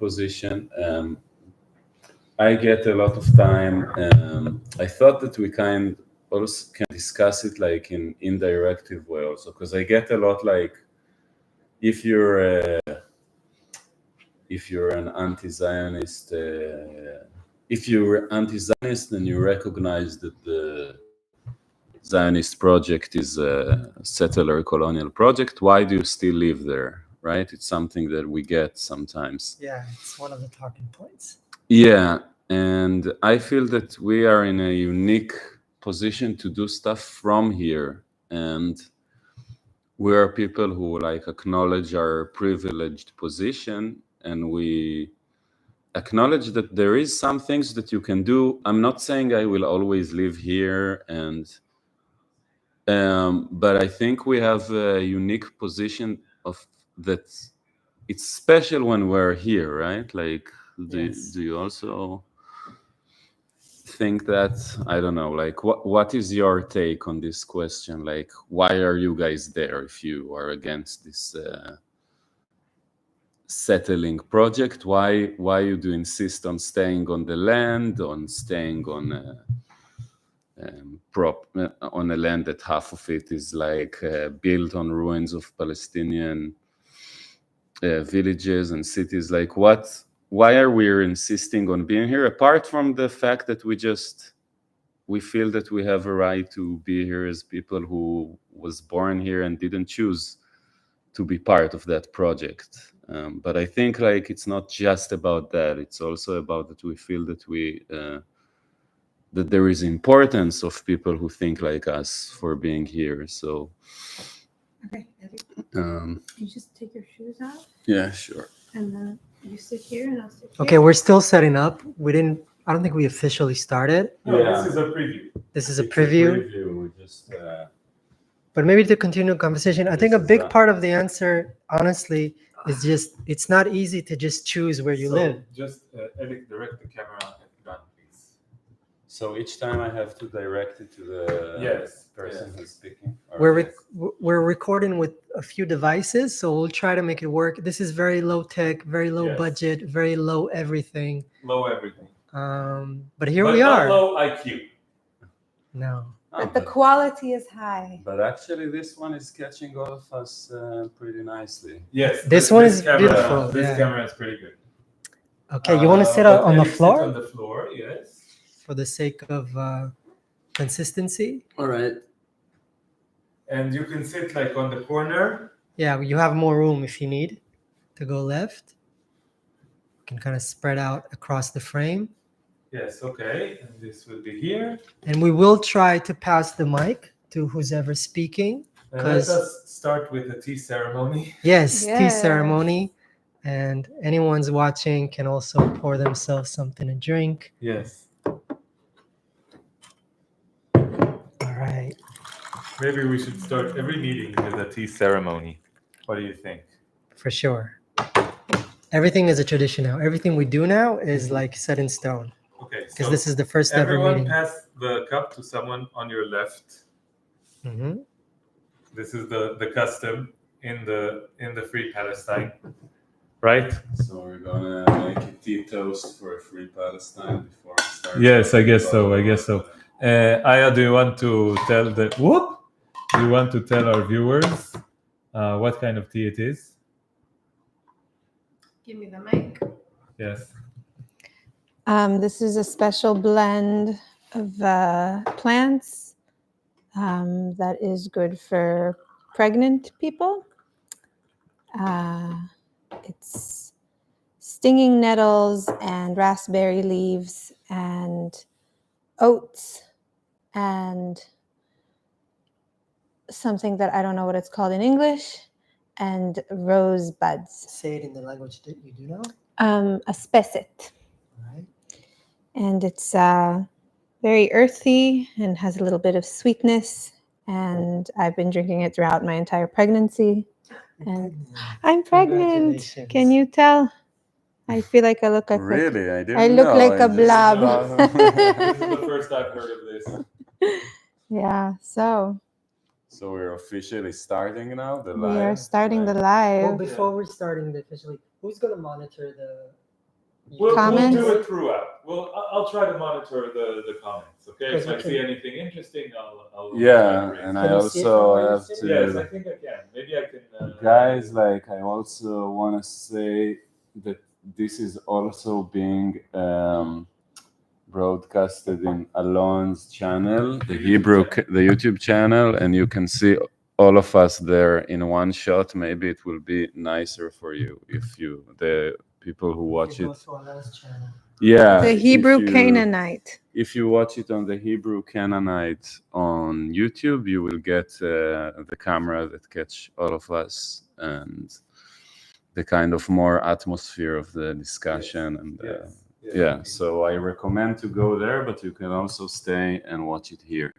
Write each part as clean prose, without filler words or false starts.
position. I get a lot of time. I thought that we also can discuss it like in indirective way also, because I get a lot like if you're an anti-Zionist, if you're anti-Zionist, then you recognize that the Zionist project is a settler colonial project. Why do you still live there? Right? It's something that we get sometimes. Yeah, it's one of the talking points. Yeah, and I feel that we are in a unique position to do stuff from here, and we are people who like acknowledge our privileged position, and we acknowledge that there is some things that you can do. I'm not saying I will always live here, and but I think we have a unique position of that. It's special when we're here, right? Like, do you also think that? I don't know. Like, what is your take on this question? Like, why are you guys there if you are against this settling project? Why you do insist on staying on the land, on staying on on a land that half of it is like built on ruins of Palestinian villages and cities? Like, why are we insisting on being here, apart from the fact that we feel that we have a right to be here as people who was born here and didn't choose to be part of that project. But I think like it's not just about that. It's also about that we feel that that there is importance of people who think like us for being here. So okay, Elik, you just take your shoes off. Yeah, sure. And then you sit here and I'll sit here. Okay, we're still setting up. I don't think we officially started. No, this is a preview. This is a preview. We just But maybe to continue the conversation, I think a big part of the answer, honestly, is just it's not easy to just choose where you live. Just Elik, direct the camera at gun, please. So each time I have to direct it to the person who's speaking. We're recording with a few devices, so we'll try to make it work. This is very low tech, very low budget, very low everything. Low everything. But here we are. Not low IQ. No. But the quality is high. But actually, this one is catching all of us pretty nicely. Yes. This one is beautiful. This camera is pretty good. Okay, you want to sit on the floor? Sit on the floor, yes. For the sake of consistency. All right. And you can sit like on the corner. Yeah, you have more room if you need to go left. You can kind of spread out across the frame. Yes, okay. And this will be here. And we will try to pass the mic to who's ever speaking. And let us start with the tea ceremony. Yes, tea ceremony. And anyone's watching can also pour themselves something to drink. Yes. All right. Maybe we should start every meeting with a tea ceremony. What do you think? For sure. Everything is a tradition now. Everything we do now is like set in stone. Okay. Because this is the first ever meeting. Everyone pass the cup to someone on your left. Mm-hmm. This is the custom in the Free Palestine, right? So we're gonna make a tea toast for a Free Palestine before we start. Yes, I guess so. Aya, do you want to tell Do you want to tell our viewers what kind of tea it is? Give me the mic. Yes. This is a special blend of plants that is good for pregnant people. It's stinging nettles and raspberry leaves and oats and something that I don't know what it's called in English, and rose buds. Say it in the language that you do know. A spesit. Right. And it's very earthy and has a little bit of sweetness. And I've been drinking it throughout my entire pregnancy. And I'm pregnant. Can you tell? I feel like I look like Really? I didn't I look know. like a blob. This is the first I've heard of this. Yeah, so we're officially starting now the we live. are starting the live. Well, before we're starting officially, who's going to monitor We'll Comments? do it throughout. I'll try to monitor the comments. Okay, Because if we I see can- anything interesting, I'll Yeah, elaborate. and Can I you see it from also where you're have sitting? to. Yes, I think I can. Maybe I can. Guys, like I also want to say that this is also being broadcasted in Alon's channel, the YouTube channel, and you can see all of us there in one shot. Maybe it will be nicer for you if the people who watch You go it. to Alon's channel. Yeah, The if Hebrew you- Canaanite. If you watch it on the Hebrew Canaanite on YouTube, you will get the camera that catch all of us and the kind of more atmosphere of the discussion. And yeah, so I recommend to go there, but you can also stay and watch it here.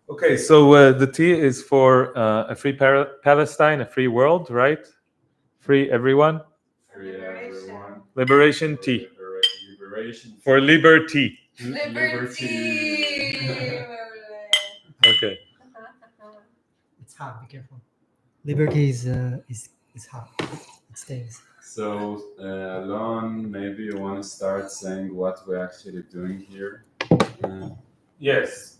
Okay, so the T is for a free Palestine, a free world, right? Free everyone. Free everyone. Liberation T. Liberation. For liberty. Liberty. Okay. It's hot. Be careful. Liberty is hot. It stings. So, Alon, maybe you want to start saying what we're actually doing here. Yes.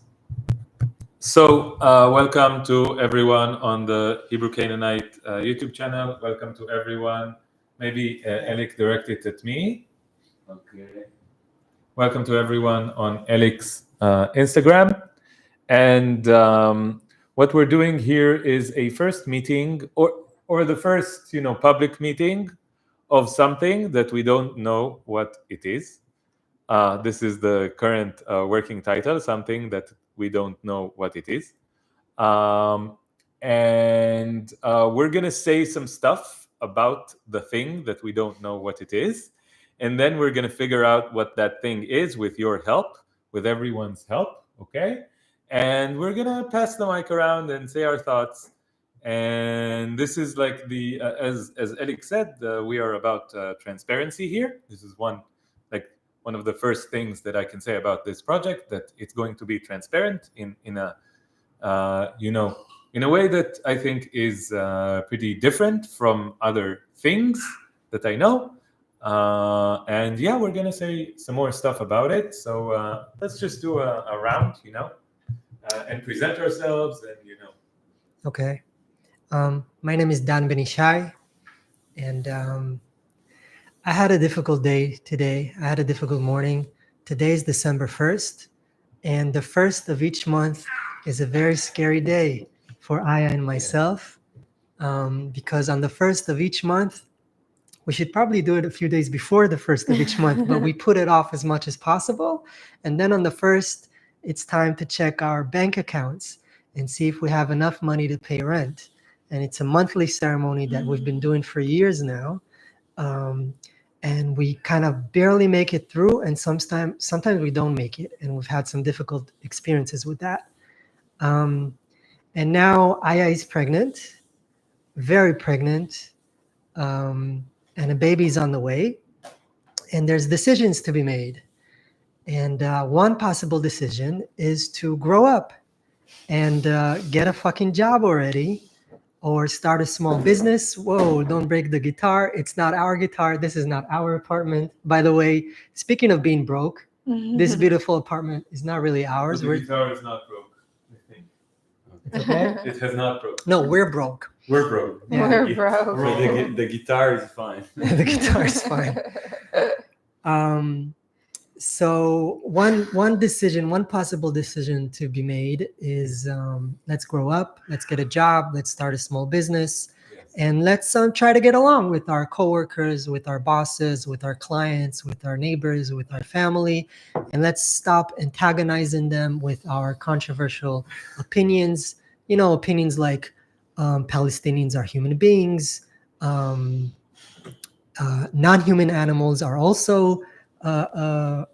So, welcome to everyone on the Hebrew Canaanite YouTube channel. Welcome to everyone. Maybe Elik directed at me. Okay. Welcome to everyone on Elik's Instagram. And what we're doing here is a first meeting or the first, public meeting of something that we don't know what it is. This is the current working title, something that we don't know what it is. And we're going to say some stuff about the thing that we don't know what it is. And then we're going to figure out what that thing is with your help, with everyone's help, okay? And we're going to pass the mic around and say our thoughts. And this is like as Elik said, we are about transparency here. This is one of the first things that I can say about this project, that it's going to be transparent in a way that I think is pretty different from other things that I know. And yeah, we're going to say some more stuff about it. So let's just do a round, and present ourselves and, Okay. My name is Dan Benishai, and I had a difficult day today. I had a difficult morning. Today is December 1st, and the first of each month is a very scary day for Aya and myself, because on the first of each month, we should probably do it a few days before the first of each month, but we put it off as much as possible. And then on the first, it's time to check our bank accounts and see if we have enough money to pay rent. And it's a monthly ceremony that we've been doing for years now. And we kind of barely make it through, and sometimes we don't make it, and we've had some difficult experiences with that. And now Aya is pregnant, very pregnant, and a baby's on the way, and there's decisions to be made. And one possible decision is to grow up and get a fucking job already, or start a small business. Whoa, don't break the guitar. It's not our guitar. This is not our apartment. By the way, speaking of being broke, this beautiful apartment is not really ours. the guitar is not broke, I think. It's okay? It has not broke. No, we're broke. We're broke. Yeah. We're broke. The guitar is fine. The guitar is fine. So one decision, one possible decision to be made is let's grow up, let's get a job, let's start a small business, and let's try to get along with our coworkers, with our bosses, with our clients, with our neighbors, with our family, and let's stop antagonizing them with our controversial opinions. You know, opinions like Palestinians are human beings, non-human animals are also They're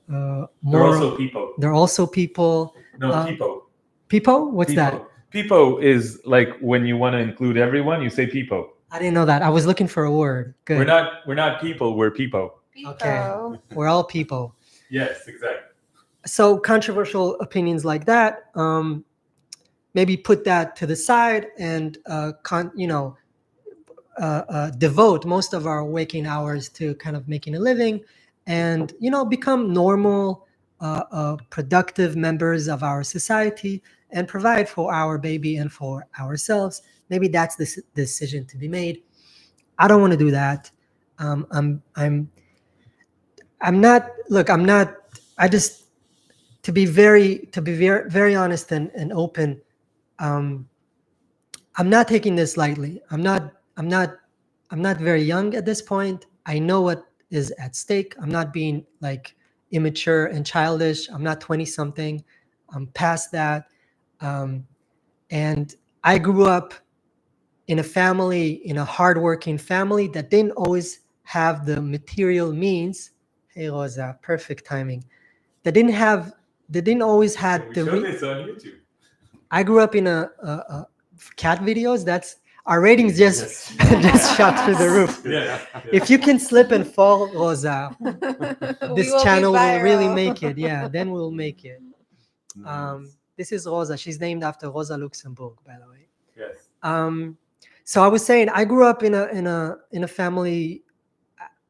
more. also people. They're also people. No, people. People? What's that? People is like when you want to include everyone, you say people. I didn't know that. I was looking for a word. Good. We're not people, we're people. Okay. We're all people. Yes, exactly. So controversial opinions like that, maybe put that to the side and devote most of our waking hours to kind of making a living and, become normal, productive members of our society and provide for our baby and for ourselves. Maybe that's the decision to be made. I don't want to do that. I'm not. Look, I'm not. I just to be very very honest and open. I'm not taking this lightly. I'm not very young at this point. I know what is at stake. I'm not being like immature and childish. I'm not 20 something. I'm past that. And I grew up in a family, in a hardworking family that didn't always have the material means. Hey Rosa, perfect timing. They didn't always had We the. showed this on YouTube. I grew up in a cat videos. That's our ratings just Yes. just shot through the roof. Yeah. If you can slip and fall, Rosa, We this will be channel will really viral. make it. Yeah, then we'll make it. Nice. This is Rosa. She's named after Rosa Luxemburg, by the way. Yes. So I was saying I grew up in a family,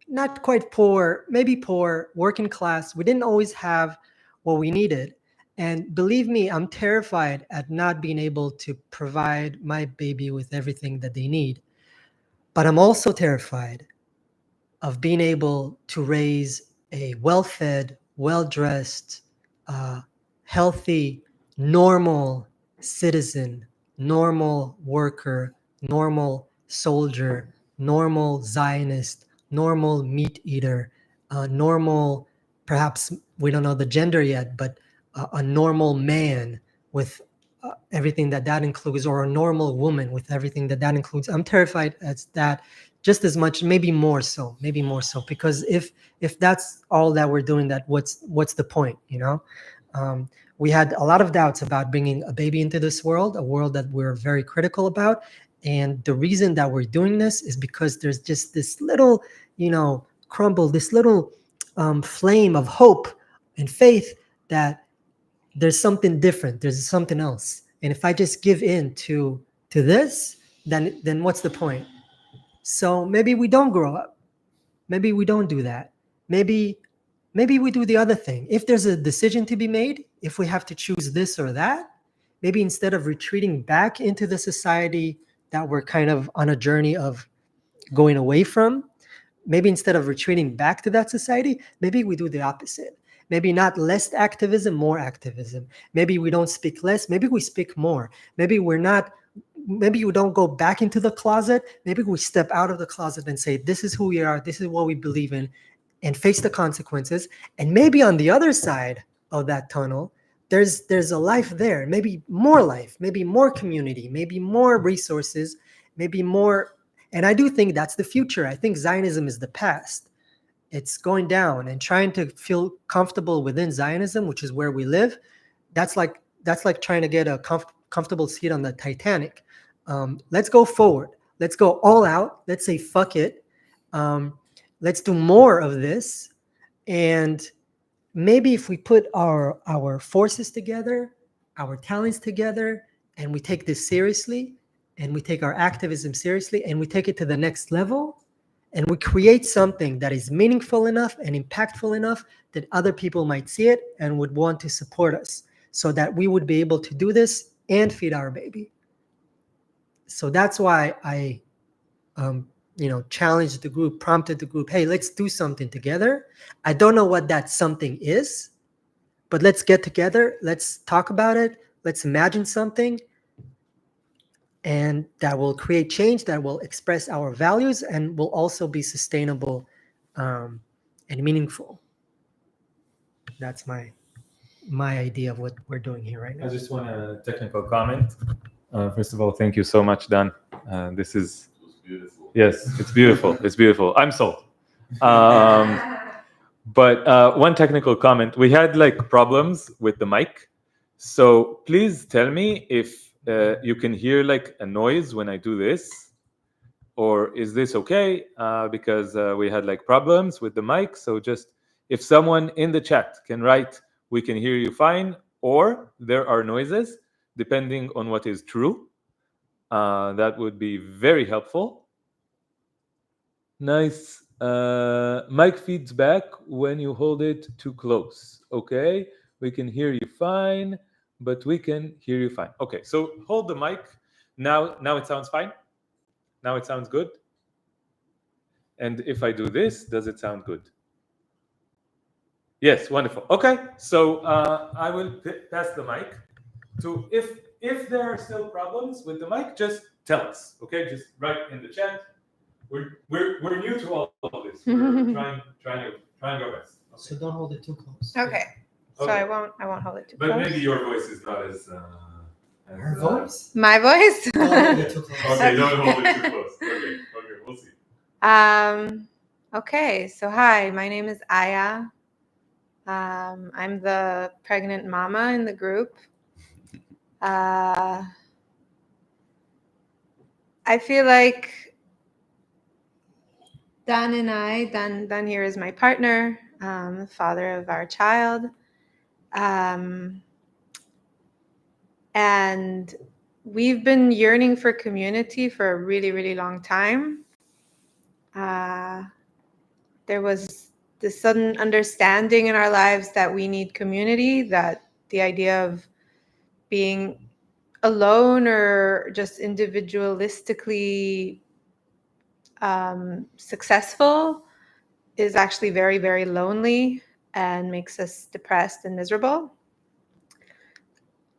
not quite poor, maybe poor, working class. We didn't always have what we needed. And believe me, I'm terrified at not being able to provide my baby with everything that they need. But I'm also terrified of being able to raise a well-fed, well-dressed, healthy, normal citizen, normal worker, normal soldier, normal Zionist, normal meat eater, normal, perhaps we don't know the gender yet, but a normal man with everything that includes, or a normal woman with everything that includes. I'm terrified as that just as much, maybe more so, because if that's all that we're doing, that what's the point, we had a lot of doubts about bringing a baby into this world, a world that we're very critical about. And the reason that we're doing this is because there's just this little, crumble, this little flame of hope and faith that there's something different, there's something else. And if I just give in to this, then what's the point? So maybe we don't grow up. Maybe we don't do that. Maybe we do the other thing. If there's a decision to be made, if we have to choose this or that, maybe instead of retreating back into the society that we're kind of on a journey of going away from, maybe instead of retreating back to that society, maybe we do the opposite. Maybe not less activism, more activism. Maybe we don't speak less, maybe we speak more. Maybe we don't go back into the closet. Maybe we step out of the closet and say, this is who we are, this is what we believe in, and face the consequences. And maybe on the other side of that tunnel, there's a life there, maybe more life, maybe more community, maybe more resources, maybe more. And I do think that's the future. I think Zionism is the past. It's going down, and trying to feel comfortable within Zionism, which is where we live. That's like trying to get a comfortable seat on the Titanic. Let's go forward. Let's go all out. Let's say fuck it. Let's do more of this. And maybe if we put our forces together, our talents together, and we take this seriously, and we take our activism seriously, and we take it to the next level, and we create something that is meaningful enough and impactful enough that other people might see it and would want to support us, so that we would be able to do this and feed our baby. So that's why I challenged the group, prompted the group, hey, let's do something together. I don't know what that something is, but let's get together, let's talk about it, let's imagine something, and that will create change, that will express our values, and will also be sustainable and meaningful. That's my idea of what we're doing here right now. I just want a technical comment. First of all, thank you so much, Dan. This is Beautiful. yes, it's beautiful. It's beautiful. I'm sold. But one technical comment: we had like problems with the mic, so please tell me if you can hear like a noise when I do this, or is this okay? Because we had like problems with the mic. So just if someone in the chat can write, we can hear you fine, or there are noises, depending on what is true. That would be very helpful. Nice. Mic feeds back when you hold it too close. Okay, we can hear you fine, but we can hear you fine. Okay, so hold the mic. Now it sounds fine. Now it sounds good. And if I do this, does it sound good? Yes, wonderful. Okay, so I will pass the mic to if there are still problems with the mic, just tell us. Okay, just write in the chat. We're new to all of this. We're trying our best. Okay. So don't hold it too close. Okay. So Okay. I won't hold it too But close. maybe your voice is not as. Her voice? My voice. Don't hold it too close. Okay, don't hold it too close. Okay, we'll see. Okay, so hi, my name is Aya. I'm the pregnant mama in the group. I feel like Dan here is my partner, the father of our child. And we've been yearning for community for a really, really long time. There was this sudden understanding in our lives that we need community, that the idea of being alone or just individualistically successful is actually very, very lonely and makes us depressed and miserable.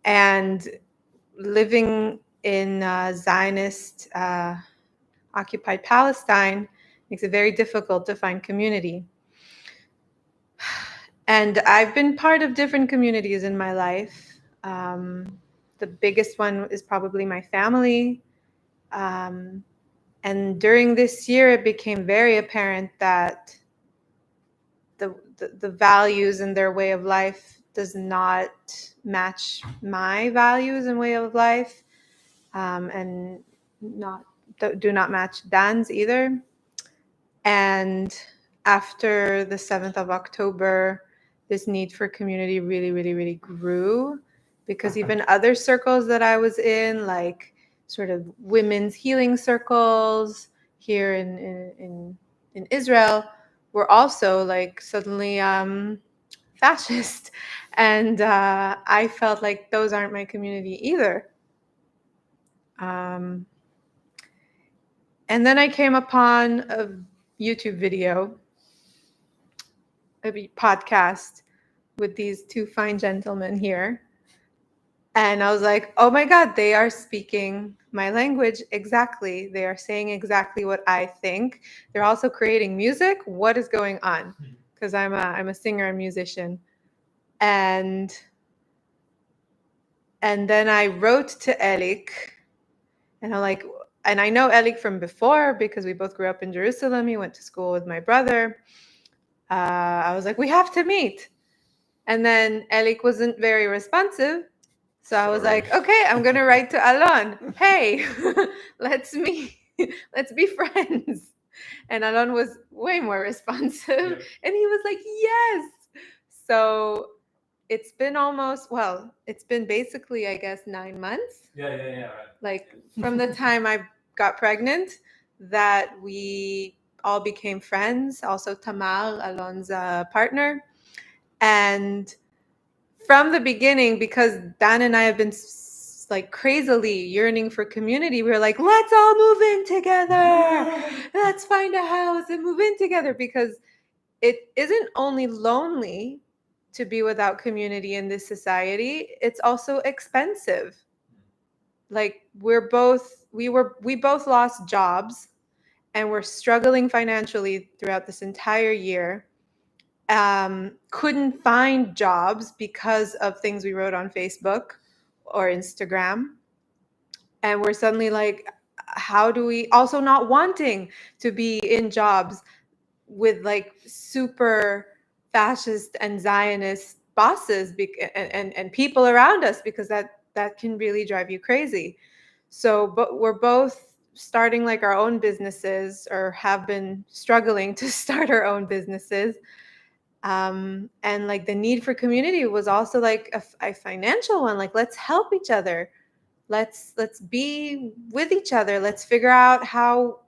And living in Zionist occupied Palestine makes it very difficult to find community. And I've been part of different communities in my life. The biggest one is probably my family. And during this year, it became very apparent that the values and their way of life does not match my values and way of life, and do not match Dan's either. And after the 7th of October, this need for community really, really, really grew, because even other circles that I was in, like sort of women's healing circles here in Israel, were also like suddenly fascist. And I felt like those aren't my community either. And then I came upon a YouTube video, a podcast with these two fine gentlemen here. And I was like, oh my God, they are speaking my language exactly. They are saying exactly what I think. They're also creating music. What is going on? Because I'm a singer and musician. And then I wrote to Elik, and I know Elik from before because we both grew up in Jerusalem. He went to school with my brother. I was like, we have to meet. And then Elik wasn't very responsive. So I was like, okay, I'm going to write to Alon. Hey, let's meet. Let's be friends. And Alon was way more responsive. Yeah. And he was like, yes. So it's been it's been basically, I guess, 9 months. Yeah, right. Like from the time I got pregnant, that we all became friends. Also Tamar, Alon's partner. And from the beginning, because Dan and I have been like crazily yearning for community, we were like, let's all move in together. Let's find a house and move in together, because it isn't only lonely to be without community in this society, it's also expensive. Like we both lost jobs and we're struggling financially throughout this entire year. Couldn't find jobs because of things we wrote on Facebook or Instagram. And we're suddenly like, how do we, also not wanting to be in jobs with like super fascist and Zionist bosses and people around us, because that can really drive you crazy. So, but we're both starting like our own businesses, or have been struggling to start our own businesses. And like the need for community was also like a financial one. Like, let's help each other. Let's be with each other. Let's figure out how,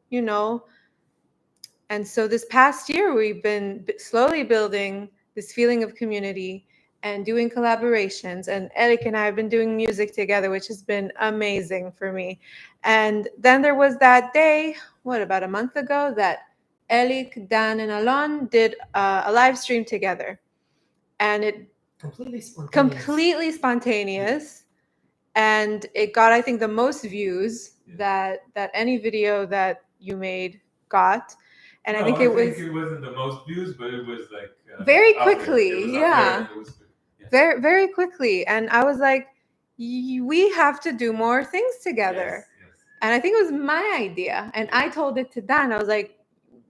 And so this past year, we've been slowly building this feeling of community and doing collaborations. And Elik and I have been doing music together, which has been amazing for me. And then there was that day, about a month ago, that Elik, Dan, and Alon did a live stream together. And it completely spontaneous. And it got, I think, the most views that any video that you made got. And I think it wasn't the most views, but it was like very quickly. Yeah. Very, very quickly. And I was like, we have to do more things together. Yes. And I think it was my idea. And I told it to Dan. I was like,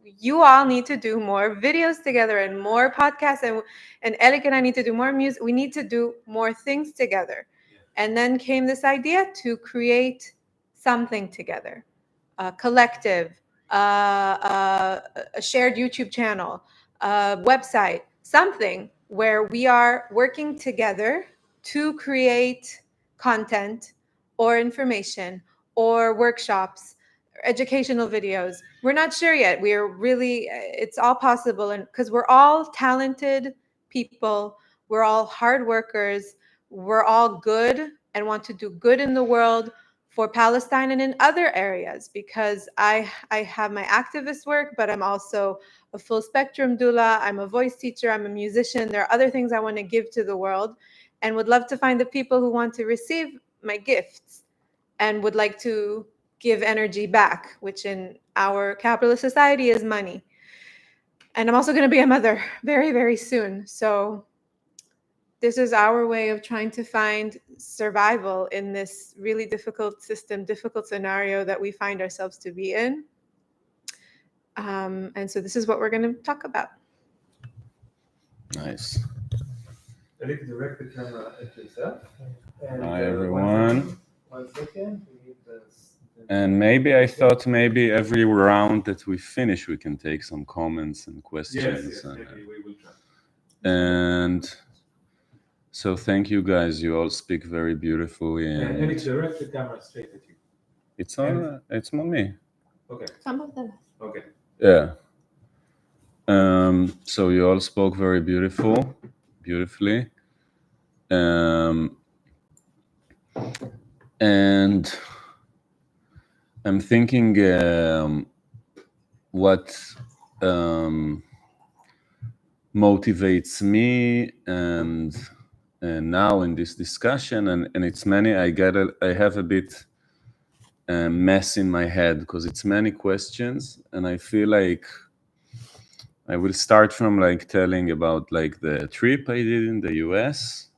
you all need to do more videos together and more podcasts. And Elik and I need to do more music. We need to do more things together. Yeah. And then came this idea to create something together, a collective, a shared YouTube channel, a website, something where we are working together to create content or information or workshops, educational videos. We're not sure yet. We are really, it's all possible. And because we're all talented people, we're all hard workers, we're all good and want to do good in the world for Palestine and in other areas, because I have my activist work, but I'm also a full spectrum doula. I'm a voice teacher. I'm a musician. There are other things I want to give to the world and would love to find the people who want to receive my gifts and would like to give energy back, which in our capitalist society is money. And I'm also going to be a mother very, very soon. So this is our way of trying to find survival in this really difficult system, difficult scenario that we find ourselves to be in. And so this is what we're going to talk about. Nice. Elik, direct the camera at yourself. Hi, everyone. 1 second. We need And maybe I thought maybe every round that we finish, we can take some comments and questions. Yes, maybe we will try. And so thank you guys. You all speak very beautifully. And Elik, direct the camera straight at you. It's on me. Okay. Some of them. Okay. Yeah. So you all spoke very beautifully. And I'm thinking what motivates me and now in this discussion, and it's many. I have a bit mess in my head because it's many questions, and I feel like I will start from like telling about like the trip I did in the US,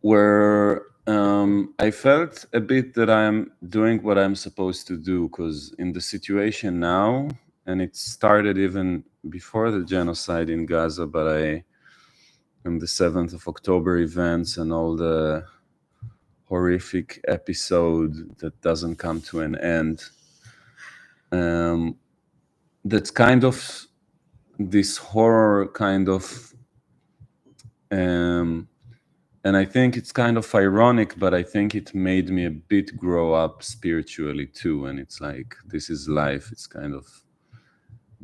where I felt a bit that I'm doing what I'm supposed to do, because in the situation now, and it started even before the genocide in Gaza, but in the 7th of October events and all the horrific episode that doesn't come to an end, that's kind of this horror kind of, and I think it's kind of ironic, but I think it made me a bit grow up spiritually too. And it's like, this is life. It's kind of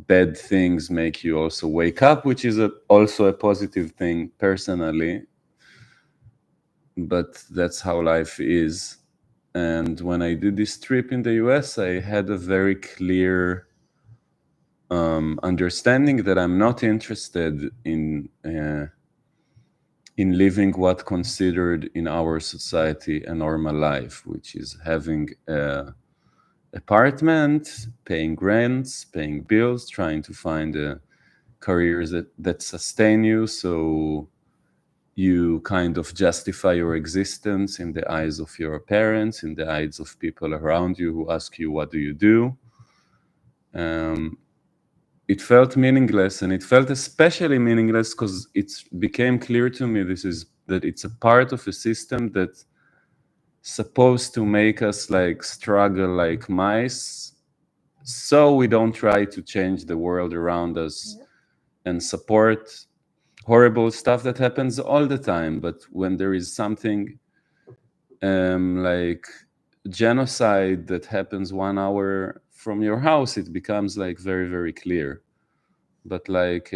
bad things make you also wake up, which is also a positive thing personally. But that's how life is. And when I did this trip in the US, I had a very clear understanding that I'm not interested in living what considered in our society a normal life, which is having an apartment, paying rents, paying bills, trying to find a career that sustain you, so you kind of justify your existence in the eyes of your parents, in the eyes of people around you who ask you, what do you do? It felt meaningless, and it felt especially meaningless because it became clear to me that it's a part of a system that's supposed to make us like struggle like mice, so we don't try to change the world around us and support horrible stuff that happens all the time. But when there is something like genocide that happens 1 hour from your house, it becomes like very, very clear. But like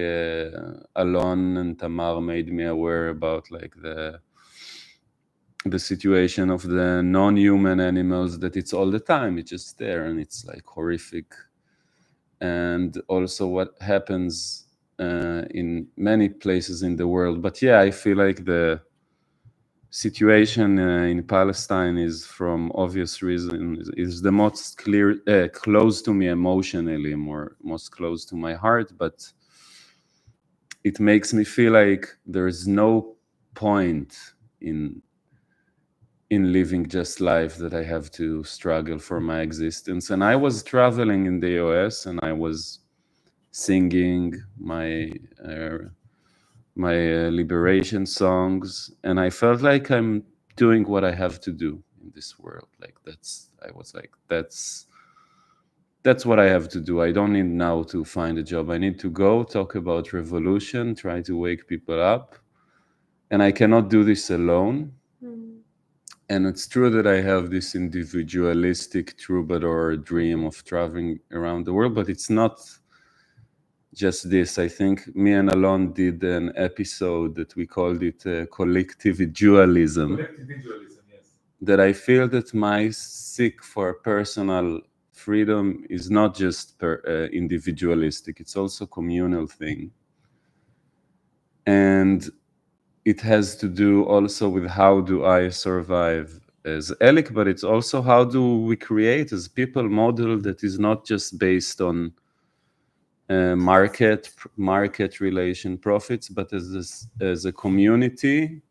Alon and Tamar made me aware about like the situation of the non-human animals, that it's all the time, it's just there, and it's like horrific. And also what happens in many places in the world. But yeah, I feel like the situation in Palestine is, from obvious reasons, is the most close to me emotionally, most close to my heart. But it makes me feel like there's no point in living just life, that I have to struggle for my existence. And I was traveling in the US, and I was singing my liberation songs, and I felt like I'm doing what I have to do in this world. Like that's what I have to do. I don't need now to find a job. I need to go talk about revolution, try to wake people up, and I cannot do this alone. And it's true that I have this individualistic troubadour dream of traveling around the world, but it's not just this. I think me and Alon did an episode that we called it collective dualism. Yes. That I feel that my seek for personal freedom is not just individualistic, it's also a communal thing. And it has to do also with how do I survive as Elik, but it's also how do we create as people model that is not just based on market relation profits, but as a community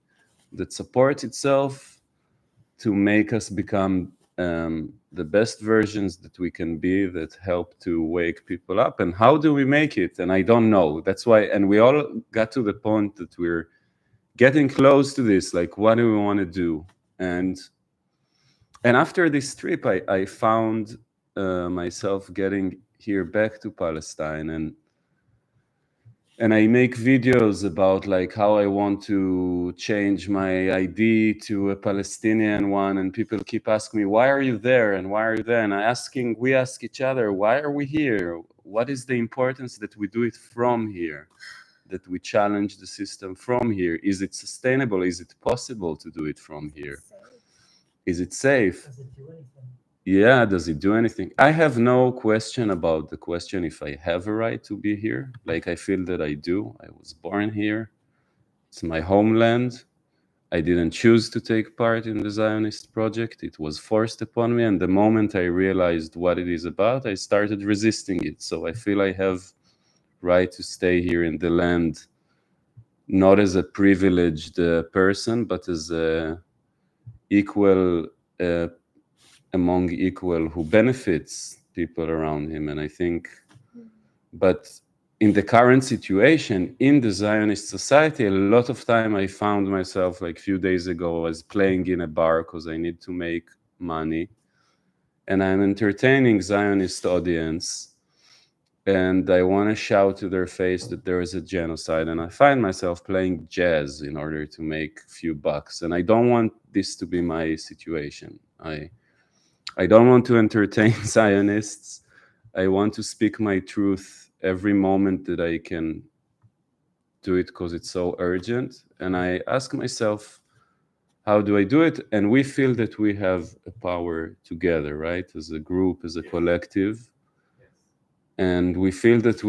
that supports itself to make us become the best versions that we can be, that help to wake people up. And how do we make it? And I don't know. That's why, and we all got to the point that we're getting close to this, like, what do we want to do? And after this trip, I found myself getting here back to Palestine, and I make videos about like how I want to change my ID to a Palestinian one, and people keep asking me, why are you there? And why are you there? And we ask each other, why are we here? What is the importance that we do it from here? That we challenge the system from here? Is it sustainable? Is it possible to do it from here? Is it safe? Does it do anything? Yeah, does it do anything? I have no question about the question if I have a right to be here. Like, I feel that I do. I was born here. It's my homeland. I didn't choose to take part in the Zionist project. It was forced upon me. And the moment I realized what it is about, I started resisting it. So I feel I have right to stay here in the land, not as a privileged person, but as a equal among equal who benefits people around him. And I think, but in the current situation in the Zionist society, a lot of time I found myself, like a few days ago, I was playing in a bar because I need to make money, and I'm entertaining Zionist audience, and I want to shout to their face that there is a genocide, and I find myself playing jazz in order to make a few bucks. And I don't want this to be my situation. I don't want to entertain Zionists. I want to speak my truth every moment that I can do it, because it's so urgent. And I ask myself, how do I do it? And we feel that we have a power together, right? As a group, as a collective. And we feel that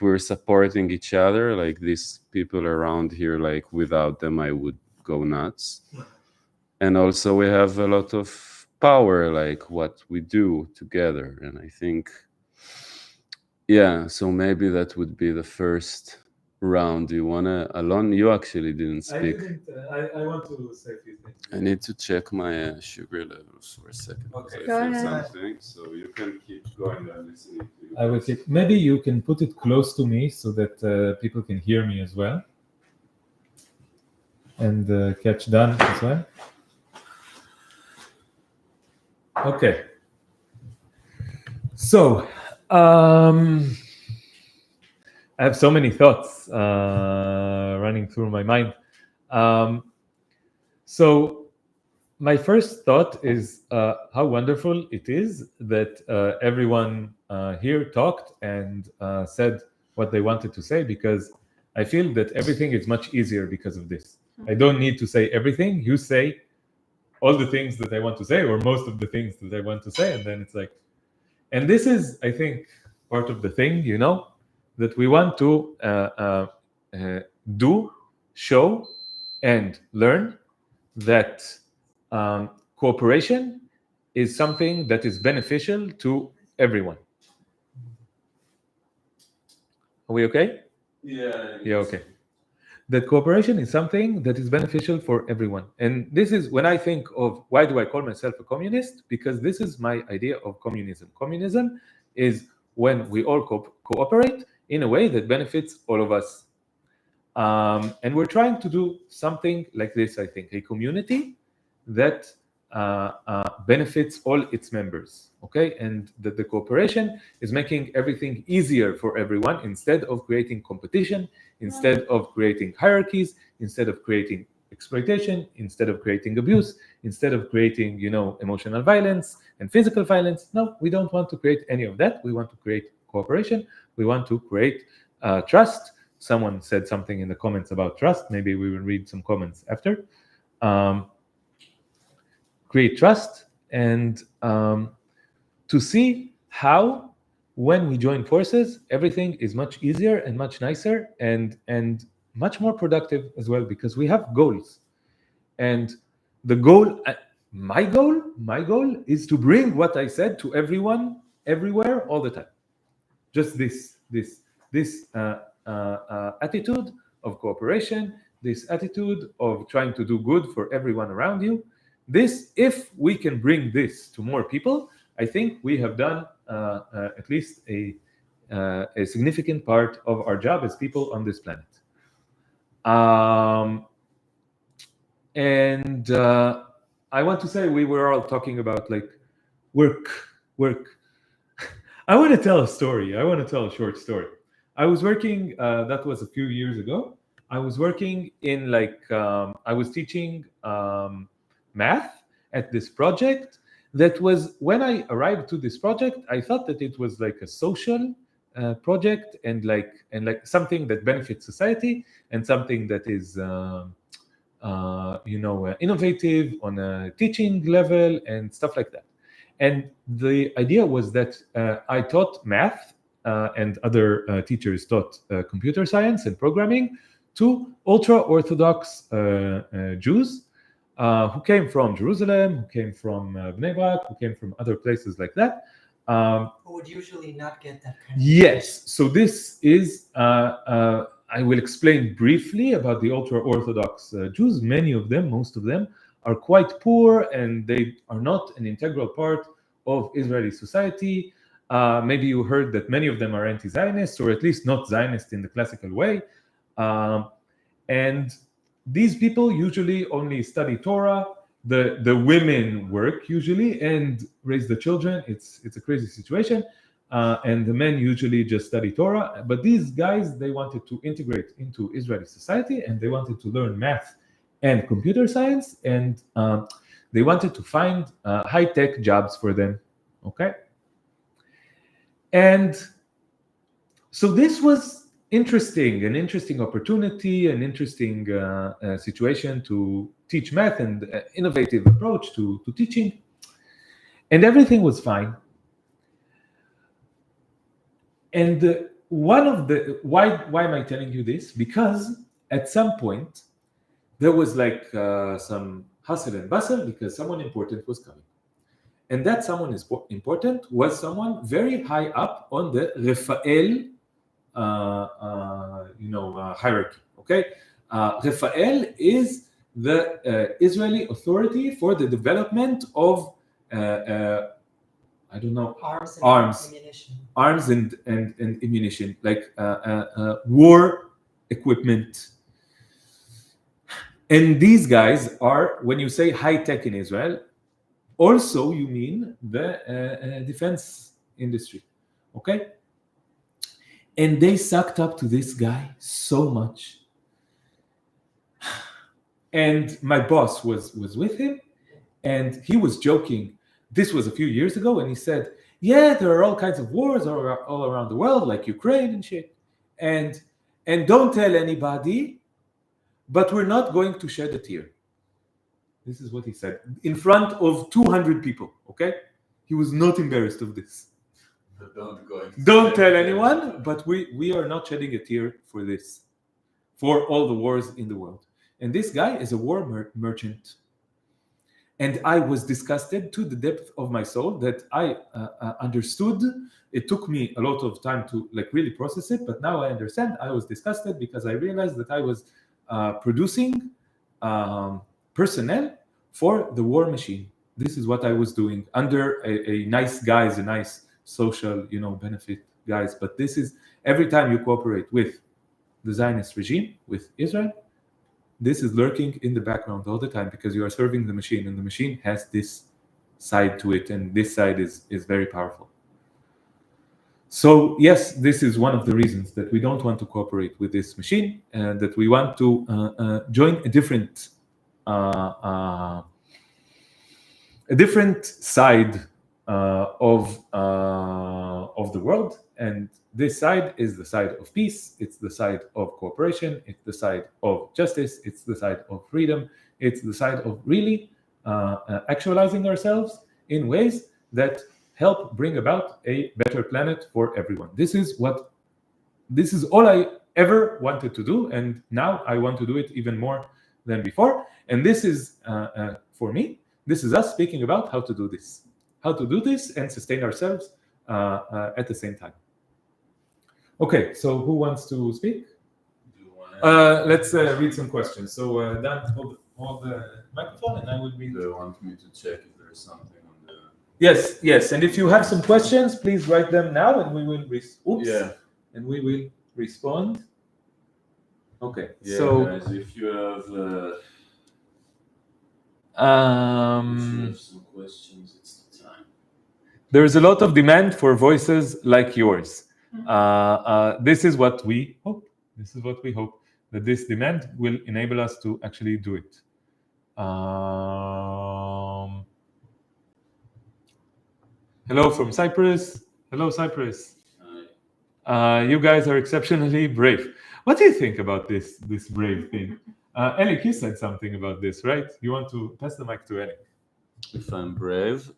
we're supporting each other, like these people around here, like without them, I would go nuts. And also we have a lot of power, like what we do together. And I think, yeah, so maybe that would be the first round. Do you wanna, Alon? You actually didn't speak. I want to say a few things. I need to check my sugar levels for a second. Okay. I Go feel ahead. something, so you can keep going. I'm listening to you. I will keep. Maybe you can put it close to me so that people can hear me as well, and catch Dan as well. Okay. So, I have so many thoughts running through my mind. So, my first thought is how wonderful it is that everyone here talked and said what they wanted to say, because I feel that everything is much easier because of this. I don't need to say everything. You say all the things that I want to say, or most of the things that I want to say, and then it's like, and this is, I think, part of the thing, that we want to do, show, and learn that cooperation is something that is beneficial to everyone. Are we okay? Yeah, okay. That cooperation is something that is beneficial for everyone. And this is when I think of why do I call myself a communist? Because this is my idea of communism. Communism is when we all cooperate in a way that benefits all of us. And we're trying to do something like this, I think, a community that benefits all its members, okay? And that the cooperation is making everything easier for everyone instead of creating competition, instead of creating hierarchies, instead of creating exploitation, instead of creating abuse, instead of creating, emotional violence and physical violence. No, we don't want to create any of that. We want to create cooperation. We want to create trust. Someone said something in the comments about trust. Maybe we will read some comments after. Create trust, and to see how, when we join forces, everything is much easier and much nicer and much more productive as well, because we have goals. And the goal, my goal is to bring what I said to everyone, everywhere, all the time. Just this attitude of cooperation, this attitude of trying to do good for everyone around you. This, if we can bring this to more people, I think we have done at least a significant part of our job as people on this planet. And I want to say, we were all talking about like work. I want to tell a story. I want to tell a short story. I was working, that was a few years ago. I was working in I was teaching math at this project that was, when I arrived to this project, I thought that it was like a social project and like something that benefits society and something that is innovative on a teaching level and stuff like that. And the idea was that I taught math and other teachers taught computer science and programming to ultra-Orthodox Jews who came from Jerusalem, who came from Bnei Brak, who came from other places like that. Who would usually not get that kind of Yes. So this is, I will explain briefly about the ultra-Orthodox Jews. Many of them, most of them, are quite poor and they are not an integral part of Israeli society. Maybe you heard that many of them are anti-Zionist, or at least not Zionist in the classical way. And these people usually only study Torah. The women work usually and raise the children. It's a crazy situation. And the men usually just study Torah. But these guys, they wanted to integrate into Israeli society and they wanted to learn math and computer science, and they wanted to find high-tech jobs for them, okay? And so this was an interesting opportunity, an interesting situation to teach math and innovative approach to teaching, and everything was fine. And one of the, why am I telling you this? Because at some point, there was like some hustle and bustle because someone important was coming. And that someone important was someone very high up on the Rafael hierarchy, okay? Rafael is the Israeli authority for the development of, I don't know, arms and ammunition, like war equipment. And these guys are, when you say high tech in Israel, also you mean the defense industry, okay? And they sucked up to this guy so much. And my boss was with him, And he was joking. This was a few years ago, and he said, yeah, there are all kinds of wars all around the world, like Ukraine and shit. And don't tell anybody, but we're not going to shed a tear. This is what he said in front of 200 people, okay? He was not embarrassed of this. Don't tell anyone, but we are not shedding a tear for this, for all the wars in the world. And this guy is a war merchant. And I was disgusted to the depth of my soul that I understood. It took me a lot of time to like really process it, but now I understand. I was disgusted because I realized that I was producing personnel for the war machine. This is what I was doing under a nice guise, a nice social, benefit guys. But this is every time you cooperate with the Zionist regime, with Israel, this is lurking in the background all the time because you are serving the machine, and the machine has this side to it, and this side is very powerful. So yes, this is one of the reasons that we don't want to cooperate with this machine, and that we want to join a different side of the world. And this side is the side of peace, it's the side of cooperation, it's the side of justice, it's the side of freedom, it's the side of really actualizing ourselves in ways that help bring about a better planet for everyone. This is all I ever wanted to do, and now I want to do it even more than before. And this is, for me, this is us speaking about how to do this and sustain ourselves at the same time. Okay, so who wants to speak? Let's read some questions. So Dan, hold the microphone, and I will read. Do you want me to check if there's something on the? Yes. And if you have some questions, please write them now, and we will and we will respond. Okay. Yeah, so guys, if you have some questions, it's the time. there is a lot of demand for voices like yours. This is what we hope. That this demand will enable us to actually do it. Hello from Cyprus. Hello, Cyprus. You guys are exceptionally brave. What do you think about this brave thing? Elik, you said something about this, right? You want to pass the mic to Elik. If I'm brave,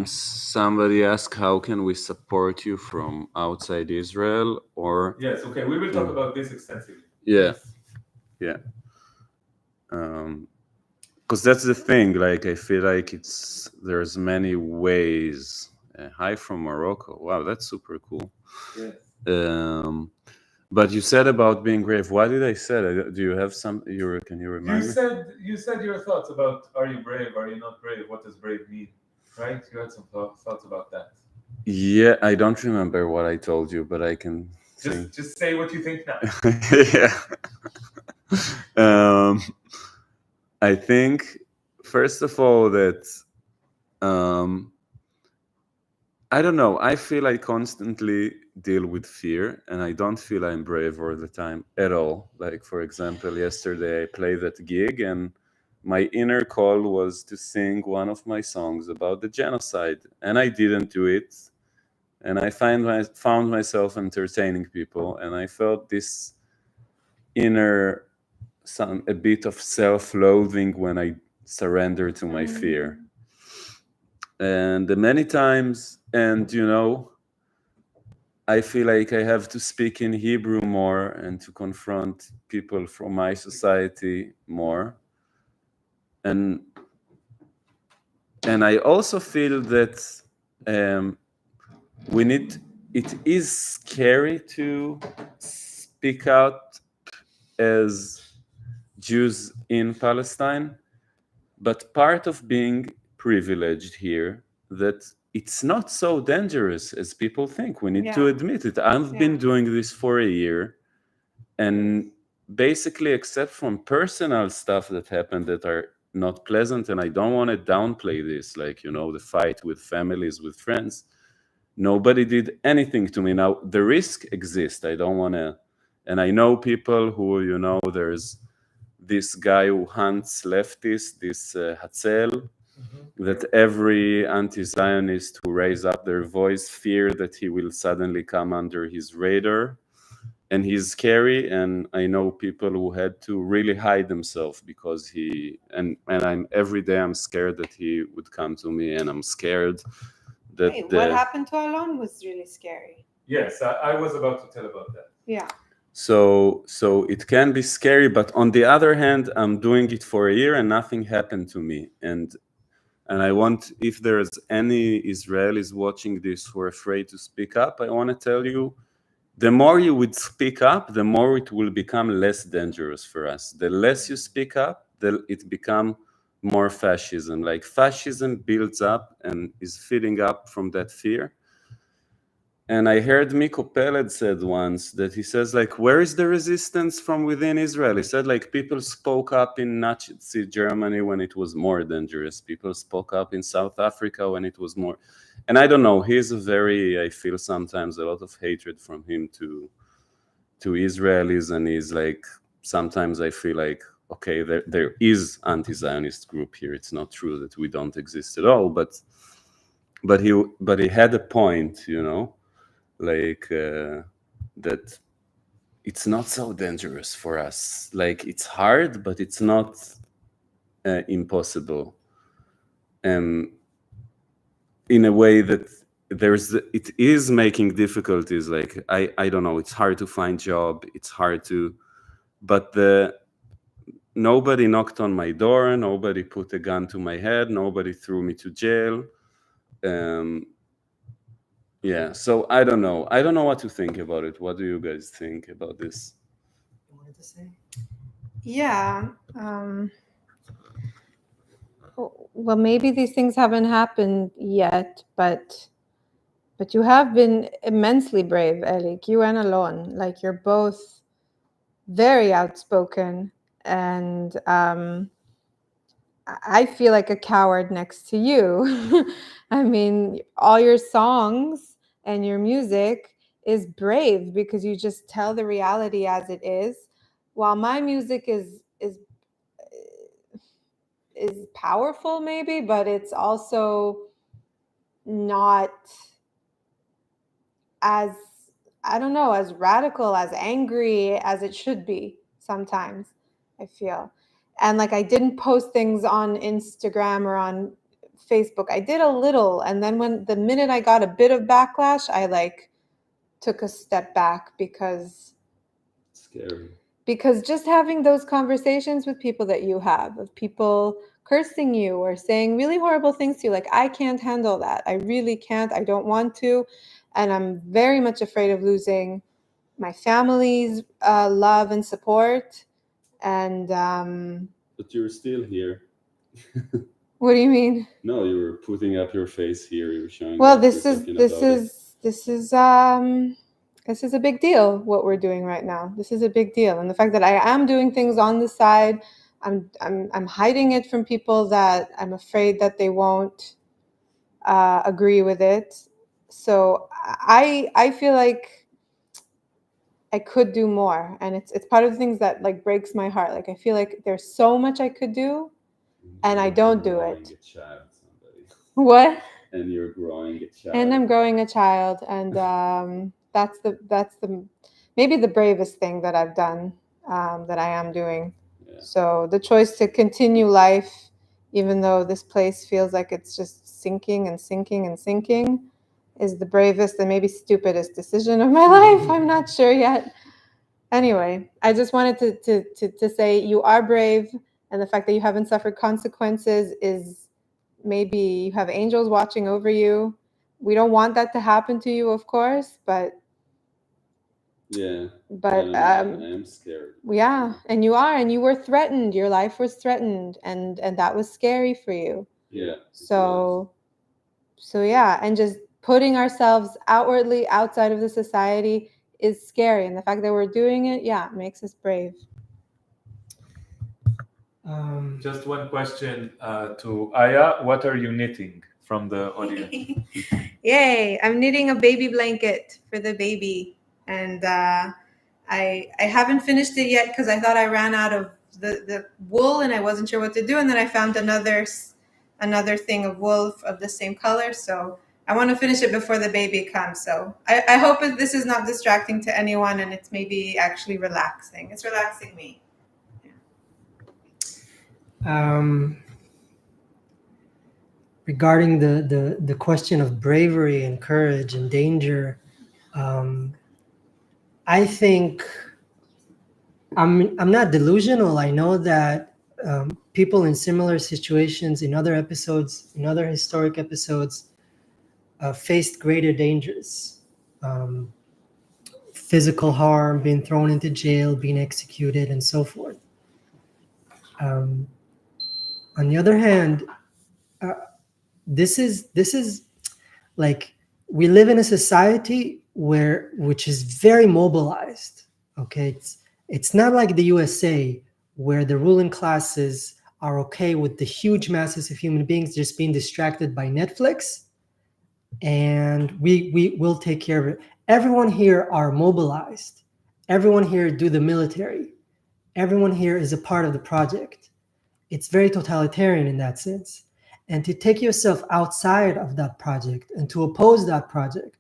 somebody asked, how can we support you from outside Israel? Or yes, okay, we will talk about this extensively. Yeah. Because that's the thing. Like, I feel like there's many ways. Hi from Morocco. Wow, that's super cool. Yes. But you said about being brave. What did I say? Do you have some? Can you remind me? You said your thoughts about, are you brave? Are you not brave? What does brave mean? Right? You had some thoughts about that. Yeah, I don't remember what I told you, but I can just say what you think now. Yeah. I think, first of all, that I don't know. I feel I constantly deal with fear, and I don't feel I'm brave all the time at all. Like, for example, yesterday I played that gig, and my inner call was to sing one of my songs about the genocide, and I didn't do it. And I found myself entertaining people, and I felt this inner, a bit of self-loathing when I surrendered to my fear. And many times, and I feel like I have to speak in Hebrew more and to confront people from my society more. And I also feel that it is scary to speak out as Jews in Palestine, but part of being privileged here, that it's not so dangerous as people think. We need to admit it. I've been doing this for a year, and basically, except from personal stuff that happened that are not pleasant, and I don't want to downplay this, like, the fight with families, with friends, nobody did anything to me. Now, the risk exists. I don't want to, and I know people who, there's this guy who hunts leftists, this Hatzel, that every anti-Zionist who raise up their voice fear that he will suddenly come under his radar. And he's scary, and I know people who had to really hide themselves because and I'm every day I'm scared that he would come to me, and I'm scared that what happened to Alon was really scary. Yes, I was about to tell about that. Yeah. So it can be scary, but on the other hand, I'm doing it for a year and nothing happened to me. And I want, if there's any Israelis watching this who are afraid to speak up, I want to tell you, the more you would speak up, the more it will become less dangerous for us. The less you speak up, it become more fascism. Like fascism builds up and is feeding up from that fear. And I heard Miko Peled said once that he says, like, where is the resistance from within Israel? He said, like, people spoke up in Nazi Germany when it was more dangerous. People spoke up in South Africa when it was more. And I don't know, he's I feel sometimes a lot of hatred from him to Israelis. And he's like, sometimes I feel like, okay, there is anti-Zionist group here. It's not true that we don't exist at all, but he had a point, you know, like that it's not so dangerous for us. Like it's hard, but it's not impossible. In a way that it is making difficulties. Like I don't know, it's hard to find job. It's hard to, but nobody knocked on my door. Nobody put a gun to my head. Nobody threw me to jail. Yeah, so I don't know. I don't know what to think about it. What do you guys think about this? You wanted to say? Yeah. Well, maybe these things haven't happened yet, but you have been immensely brave, Elik. You and Alon, like you're both very outspoken, and I feel like a coward next to you. I mean, all your songs and your music is brave because you just tell the reality as it is, while my music is powerful maybe, but it's also not as, I don't know, as radical, as angry as it should be sometimes, I feel. And like I didn't post things on Instagram or on Facebook. I did a little, and then when the minute I got a bit of backlash, I like took a step back because Scary. Because just having those conversations with people that you have, of people cursing you or saying really horrible things to you, like I can't handle that. I really can't. I don't want to. And I'm very much afraid of losing my family's love and support. And but you're still here. What do you mean? No, you were putting up your face here. You were showing. Well, this is a big deal. What we're doing right now, this is a big deal, and the fact that I am doing things on the side, I'm hiding it from people that I'm afraid that they won't agree with it. So I feel like I could do more, and it's part of the things that like breaks my heart. Like I feel like there's so much I could do, and I don't do it. What? And you're growing a child. And I'm growing a child, and that's the maybe the bravest thing that I've done, that I am doing. Yeah. So the choice to continue life, even though this place feels like it's just sinking and sinking and sinking, is the bravest and maybe stupidest decision of my life. I'm not sure yet. Anyway, I just wanted to say you are brave, and the fact that you haven't suffered consequences is maybe you have angels watching over you. We don't want that to happen to you, of course, but yeah. But I am scared. Yeah, and you are, and you were threatened. Your life was threatened, and that was scary for you. Yeah. So yeah, and just putting ourselves outwardly outside of the society is scary, and the fact that we're doing it, yeah, makes us brave. Just one question to Aya. What are you knitting from the audience? Yay! I'm knitting a baby blanket for the baby, and I haven't finished it yet because I thought I ran out of the wool, and I wasn't sure what to do. And then I found another thing of wool of the same color. So I want to finish it before the baby comes. So I hope this is not distracting to anyone, and it's maybe actually relaxing. It's relaxing me. Regarding the question of bravery and courage and danger, I think I'm not delusional. I know that people in similar situations in other episodes, in other historic episodes, faced greater dangers. Physical harm, being thrown into jail, being executed, and so forth. On the other hand, this is like, we live in a society which is very mobilized. Okay, it's not like the USA, where the ruling classes are okay with the huge masses of human beings just being distracted by Netflix, and we will take care of it. Everyone here are mobilized. Everyone here do the military. Everyone here is a part of the project. It's very totalitarian in that sense. And to take yourself outside of that project and to oppose that project,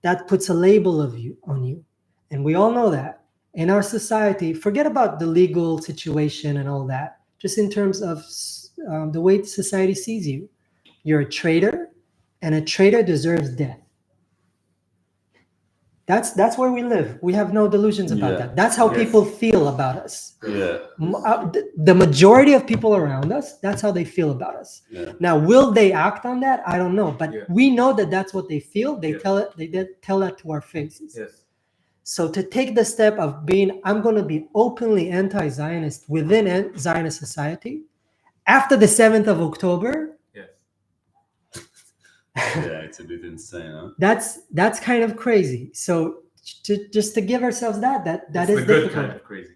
that puts a label on you. And we all know that. In our society, forget about the legal situation and all that, just in terms of the way society sees you. You're a traitor, and a traitor deserves death. That's where we live. We have no delusions about that. That's how people feel about us. Yeah. The majority of people around us, that's how they feel about us. Yeah. Now, will they act on that? I don't know, but we know that that's what they feel. They tell it. They tell that to our faces. Yes. So to take the step of being, I'm going to be openly anti-Zionist within Zionist society after the 7th of October. Yes. Yeah, it's a bit insane, huh? That's kind of crazy. So just to give ourselves that It's is the good difficult. kind of crazy.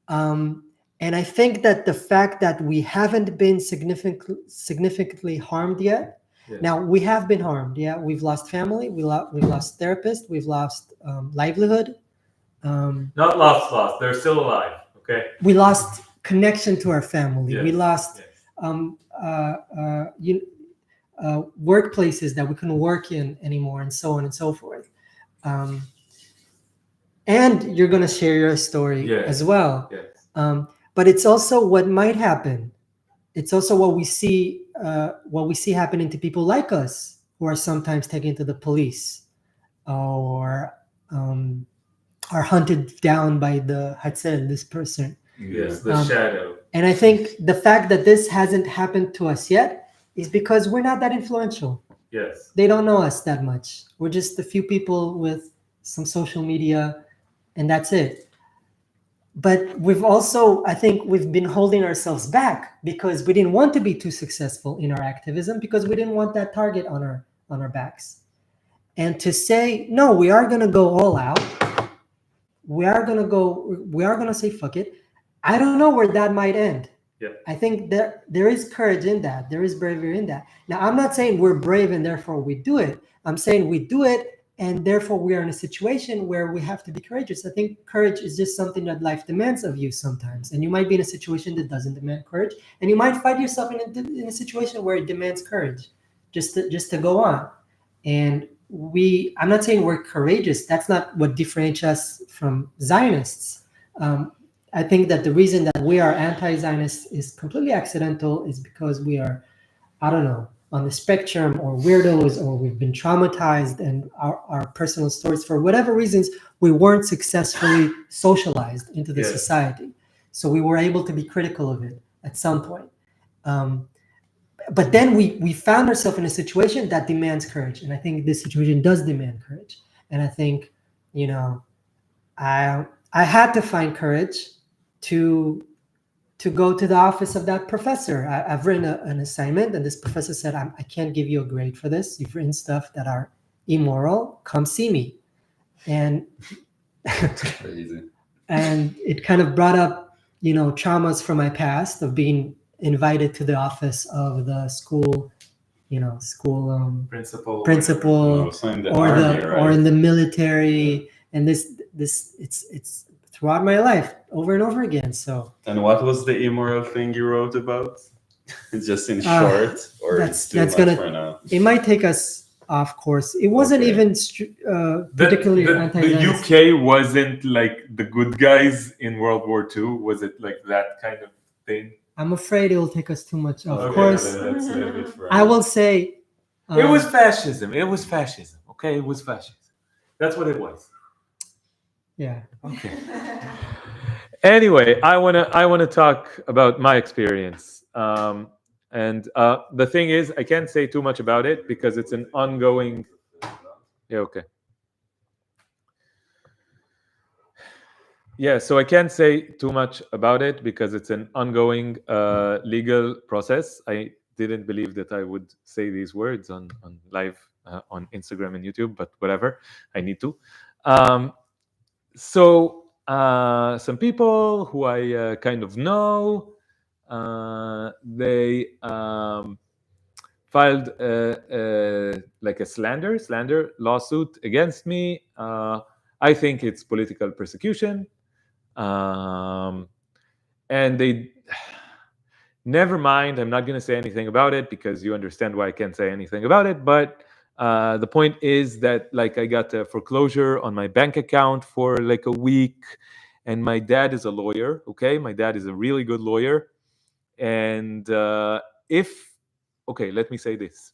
And I think that the fact that we haven't been significantly harmed yet. Yes. Now, we have been harmed. Yeah, we've lost family. We've lost therapists. We've lost livelihood. Not lost. They're still alive. Okay. We lost connection to our family. Yes. We lost workplaces that we couldn't work in anymore, and so on and so forth. And you're going to share your story as well. Yes. But it's also what might happen. It's also what we see happening to people like us, who are sometimes taken to the police or are hunted down by the Hatzel, this person. Yes, the shadow. And I think the fact that this hasn't happened to us yet is because we're not that influential. Yes. They don't know us that much. We're just a few people with some social media, and that's it. But I think we've been holding ourselves back because we didn't want to be too successful in our activism, because we didn't want that target on our backs. And to say, no, we are going to go all out. We are going to say, fuck it. I don't know where that might end. Yeah. I think there is courage in that. There is bravery in that. Now, I'm not saying we're brave and therefore we do it. I'm saying we do it and therefore we are in a situation where we have to be courageous. I think courage is just something that life demands of you sometimes. And you might be in a situation that doesn't demand courage. And you might find yourself in a situation where it demands courage just to go on. And I'm not saying we're courageous. That's not what differentiates us from Zionists. I think that the reason that we are anti-Zionist is completely accidental, is because we are, I don't know, on the spectrum, or weirdos, or we've been traumatized, and our personal stories, for whatever reasons, we weren't successfully socialized into the society. So we were able to be critical of it at some point. But then we found ourselves in a situation that demands courage. And I think this situation does demand courage. And I think, I had to find courage to go to the office of that professor. I've written an assignment, and this professor said, I can't give you a grade for this. You've written stuff that are immoral. Come see me. And and it kind of brought up, traumas from my past of being invited to the office of the school, principal, or in the military. And this it's throughout my life over and over again. So And what was the immoral thing you wrote about? Just in Uh, short, or it's too much gonna for now? it might take us off course. It wasn't Okay. even particularly The anti-Zionist. UK wasn't like the good guys in World War II. Was it like that kind of thing? I'm afraid it will take us too much. Of Okay, course, let's leave it for I now. will say It was fascism. It was fascism. Okay, it was fascism. That's what it was. yeah. Okay. Anyway, I wanna talk about my experience, and the thing is, I can't say too much about it because it's an ongoing. Yeah. Okay. Yeah, so I can't say too much about it because it's an ongoing legal process. I didn't believe that I would say these words on live on Instagram and YouTube, but whatever, I need to. So some people who I kind of know, they filed like a slander lawsuit against me. I think it's political persecution. And they never mind, I'm not going to say anything about it because you understand why I can't say anything about it. But the point is that like I got a foreclosure on my bank account for like a week, and my dad is a lawyer. Okay, my dad is a really good lawyer. And if okay, let me say this: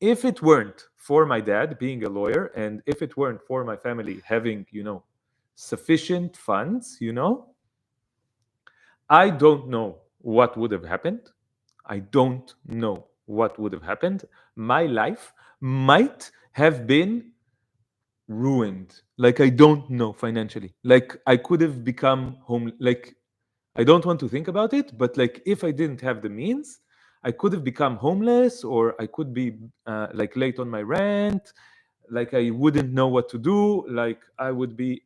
if it weren't for my dad being a lawyer, and if it weren't for my family having sufficient funds, I don't know what would have happened. I don't know what would have happened. My life might have been ruined. Like, I don't know financially. Like, I could have become home. Like, I don't want to think about it, but like, if I didn't have the means, I could have become homeless, or I could be like late on my rent. Like, I wouldn't know what to do. Like, I would be.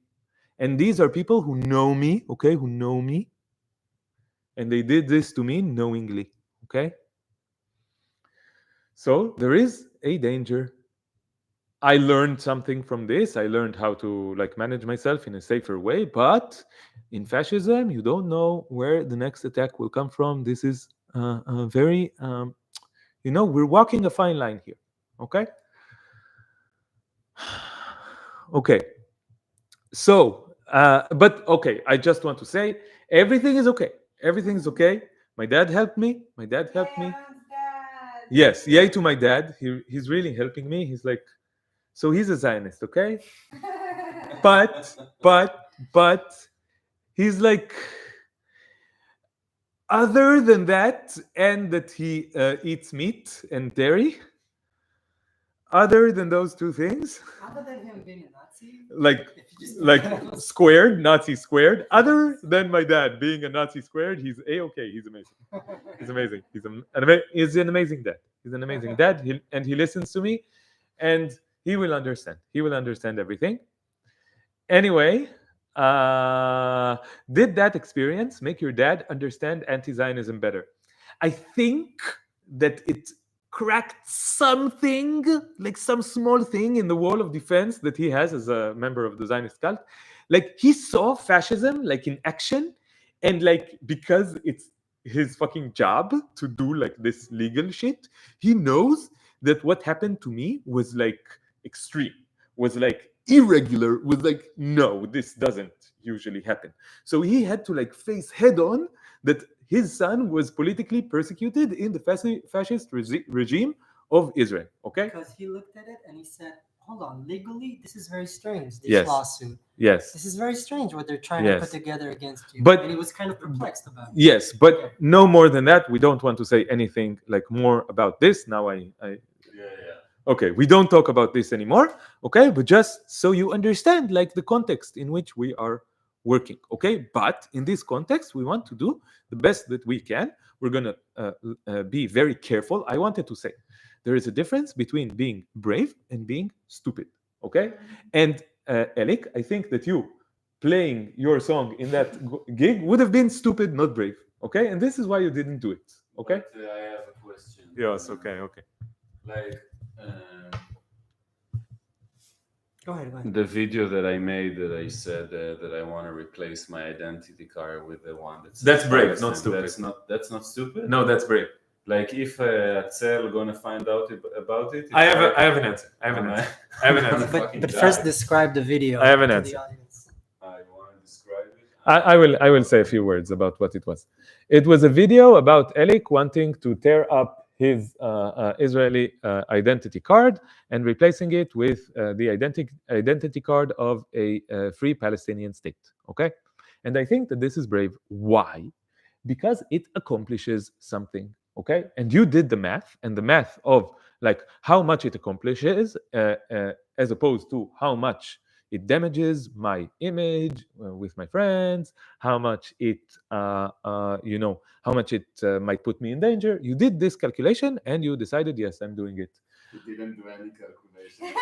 And these are people who know me, okay, who know me, and they did this to me knowingly. Okay, so there is a danger. I learned something from this. I learned how to like manage myself in a safer way. But in fascism, you don't know where the next attack will come from. This is very we're walking a fine line here. Okay. Okay. So but okay, I just want to say everything is okay. Everything is okay. My dad helped me. My dad helped me. Yes, yay to my dad. He's really helping me. He's like, so he's a Zionist, okay? But he's like, other than that, and that he eats meat and dairy. Other than those two things, Other than him being a Nazi, like squared, Nazi squared. Other than my dad being a Nazi squared, he's a-okay. He's amazing. He's amazing. He's an amazing dad. He's an amazing dad, and he listens to me, and he will understand. He will understand everything. Anyway, did that experience make your dad understand anti-Zionism better? I think that it cracked something, like some small thing in the wall of defense that he has as a member of the Zionist cult. Like, he saw fascism like in action, and like, because it's his fucking job to do like this legal shit, he knows that what happened to me was like extreme, was like irregular, was like, no, this doesn't usually happen. So he had to like face head on that his son was politically persecuted in the fascist regime of Israel. Okay. because he looked at it and he said, "Hold on, legally, this is very strange. This Yes. lawsuit. Yes. This is very strange what they're trying to Yes. put together against you." But- and he was kind of perplexed about it. Yes, but Okay. no more than that. We don't want to say anything like more about this. Now Yeah. okay, we don't talk about this anymore. Okay, but just so you understand like the context in which we are working. Okay, but in this context, we want to do the best that we can. We're gonna be very careful. I wanted to say there is a difference between being brave and being stupid. Okay, and Elik, I think that you playing your song in that gig would have been stupid, not brave. Okay, and this is why you didn't do it. Okay. But, I have a question. Yes. Okay. Okay. Like, Go ahead. Go ahead. The video that I made that I said that I want to replace my identity card with the one that says That's brave, Palestine. not stupid. That's not stupid. No, that's brave. Like if Atzel gonna find out about it. I have an answer. I have an answer. I have an answer. But first, describe the video. I have an to answer. the audience. I want to describe it. I will say a few words about what it was. It was a video about Elik wanting to tear up his Israeli identity card and replacing it with the identity card of a free Palestinian state. Okay, and I think that this is brave. Why? Because it accomplishes something. Okay, and you did the math, and the math of like how much it accomplishes, as opposed to how much it damages my image with my friends, how much it how much it might put me in danger. You did this calculation and you decided, yes, I'm doing it. You didn't do any calculation. It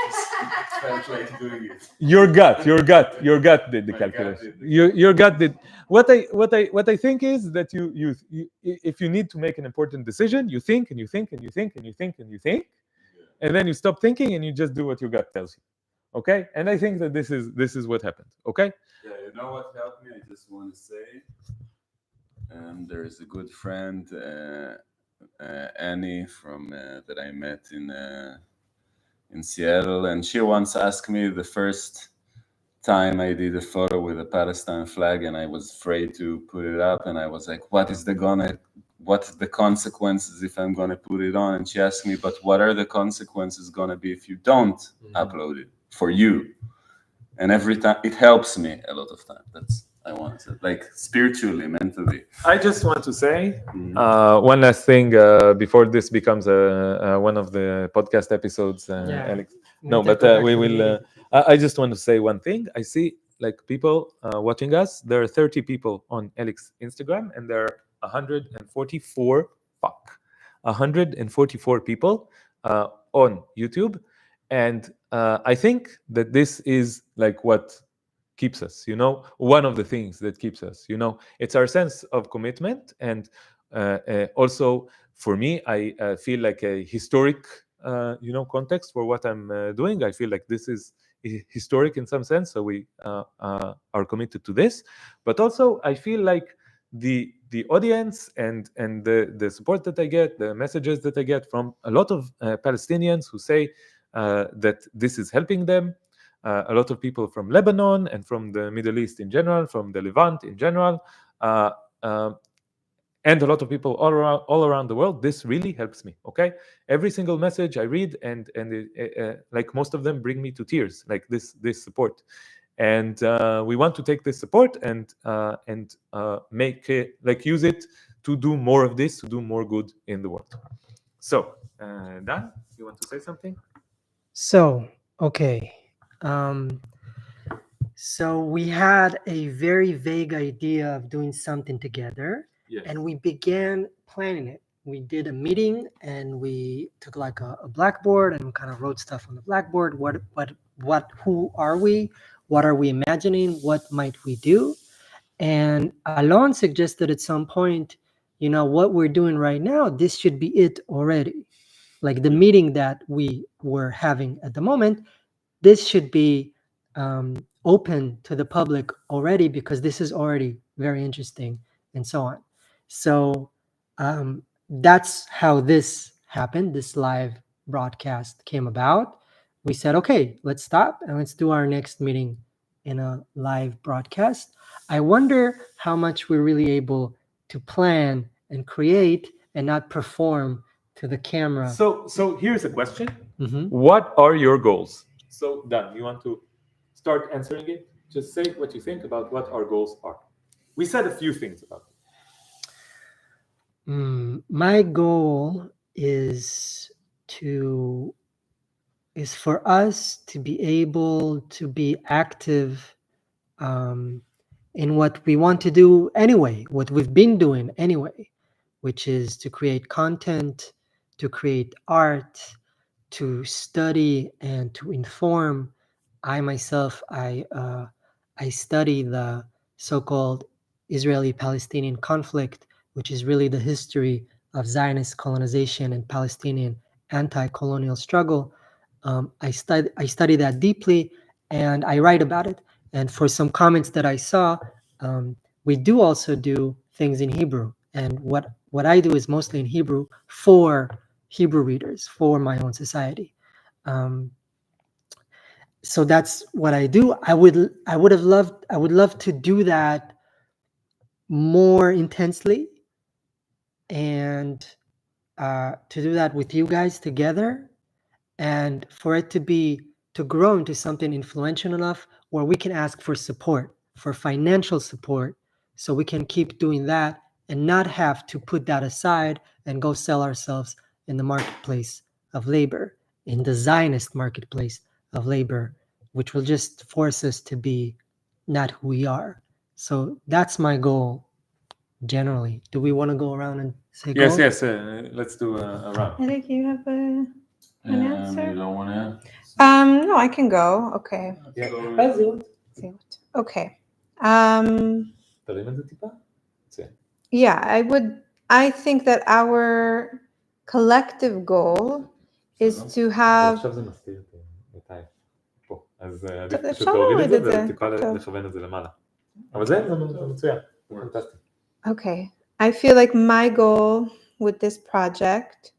felt like doing it. Your gut did the My gut calculation. did the Your gut did. What I think is that you if you need to make an important decision, you think and you think and you think and you think and you think, and then you stop thinking and you just do what your gut tells you. Okay, and I think that this is what happened. Okay. Yeah, you know what helped me? I just want to say, there is a good friend, Annie, from that I met in Seattle, and she once asked me the first time I did a photo with a Palestine flag, and I was afraid to put it up, and I was like, what's the consequences if I'm gonna put it on? And she asked me, but what are the consequences gonna be if you don't upload it for you? And every time it helps me a lot of time. That's I want to, like, spiritually, mentally. I just want to say one last thing before this becomes one of the podcast episodes. Alex. No, but we will. I just want to say one thing. I see like people watching us. There are 30 people on Elik's Instagram, and there are 144 people on YouTube, and I think that this is like what keeps us, one of the things that keeps us, it's our sense of commitment. And also for me, I feel like a historic context for what I'm doing. I feel like this is historic in some sense, so we are committed to this. But also I feel like the audience and the support that I get, the messages that I get from a lot of Palestinians who say that this is helping them, a lot of people from Lebanon and from the Middle East in general, from the Levant in general, and a lot of people all around the world. This really helps me. Okay, every single message I read, and like most of them bring me to tears. Like this support, and we want to take this support and make it, like, use it to do more of this, to do more good in the world. So, Dan, you want to say something? So, okay. So we had a very vague idea of doing something together, Yes. and we began planning it. We did a meeting, and we took like a blackboard, and we kind of wrote stuff on the blackboard. Who are we? What are we imagining? What might we do? And Alon suggested at some point, what we're doing right now, this should be it already. Like the meeting that we were having at the moment, this should be open to the public already, because this is already very interesting and so on. So that's how this happened. This live broadcast came about. We said, okay, let's stop and let's do our next meeting in a live broadcast. I wonder how much we're really able to plan and create and not perform to the camera. So here's a question. Mhm. What are your goals? So, Dan, you want to start answering it? Just say what you think about what our goals are. We said a few things about it. My goal is for us to be able to be active in what we want to do anyway, what we've been doing anyway, which is to create content, to create art, to study and to inform. I myself, I study the so-called Israeli-Palestinian conflict, which is really the history of Zionist colonization and Palestinian anti-colonial struggle. I study that deeply, and I write about it. And for some comments that I saw, we do also do things in Hebrew. And what I do is mostly in Hebrew for Hebrew readers, for my own society. So that's what I do. I would love to do that more intensely, and to do that with you guys together, and for it to grow into something influential enough where we can ask for support, for financial support, so we can keep doing that and not have to put that aside and go sell ourselves in the marketplace of labor, in the Zionist marketplace of labor, which will just force us to be not who we are. So that's my goal generally. Do we want to go around and say Yes, goal? yes. Let's do a round. Elik, you have an answer? You don't want No, I can go. Okay. to? Okay. תרים את זה טיפה. Yeah, I think that our collective goal is to have... עכשיו זה מסתיר את ה... פה. אז עדיף טוב, פשוט אפשר להוריד את להוריד זה את זה. וטיפה טוב. לכוון את זה למעלה. אבל זה מצוין. פנטסטי. Okay. I feel like my goal with this project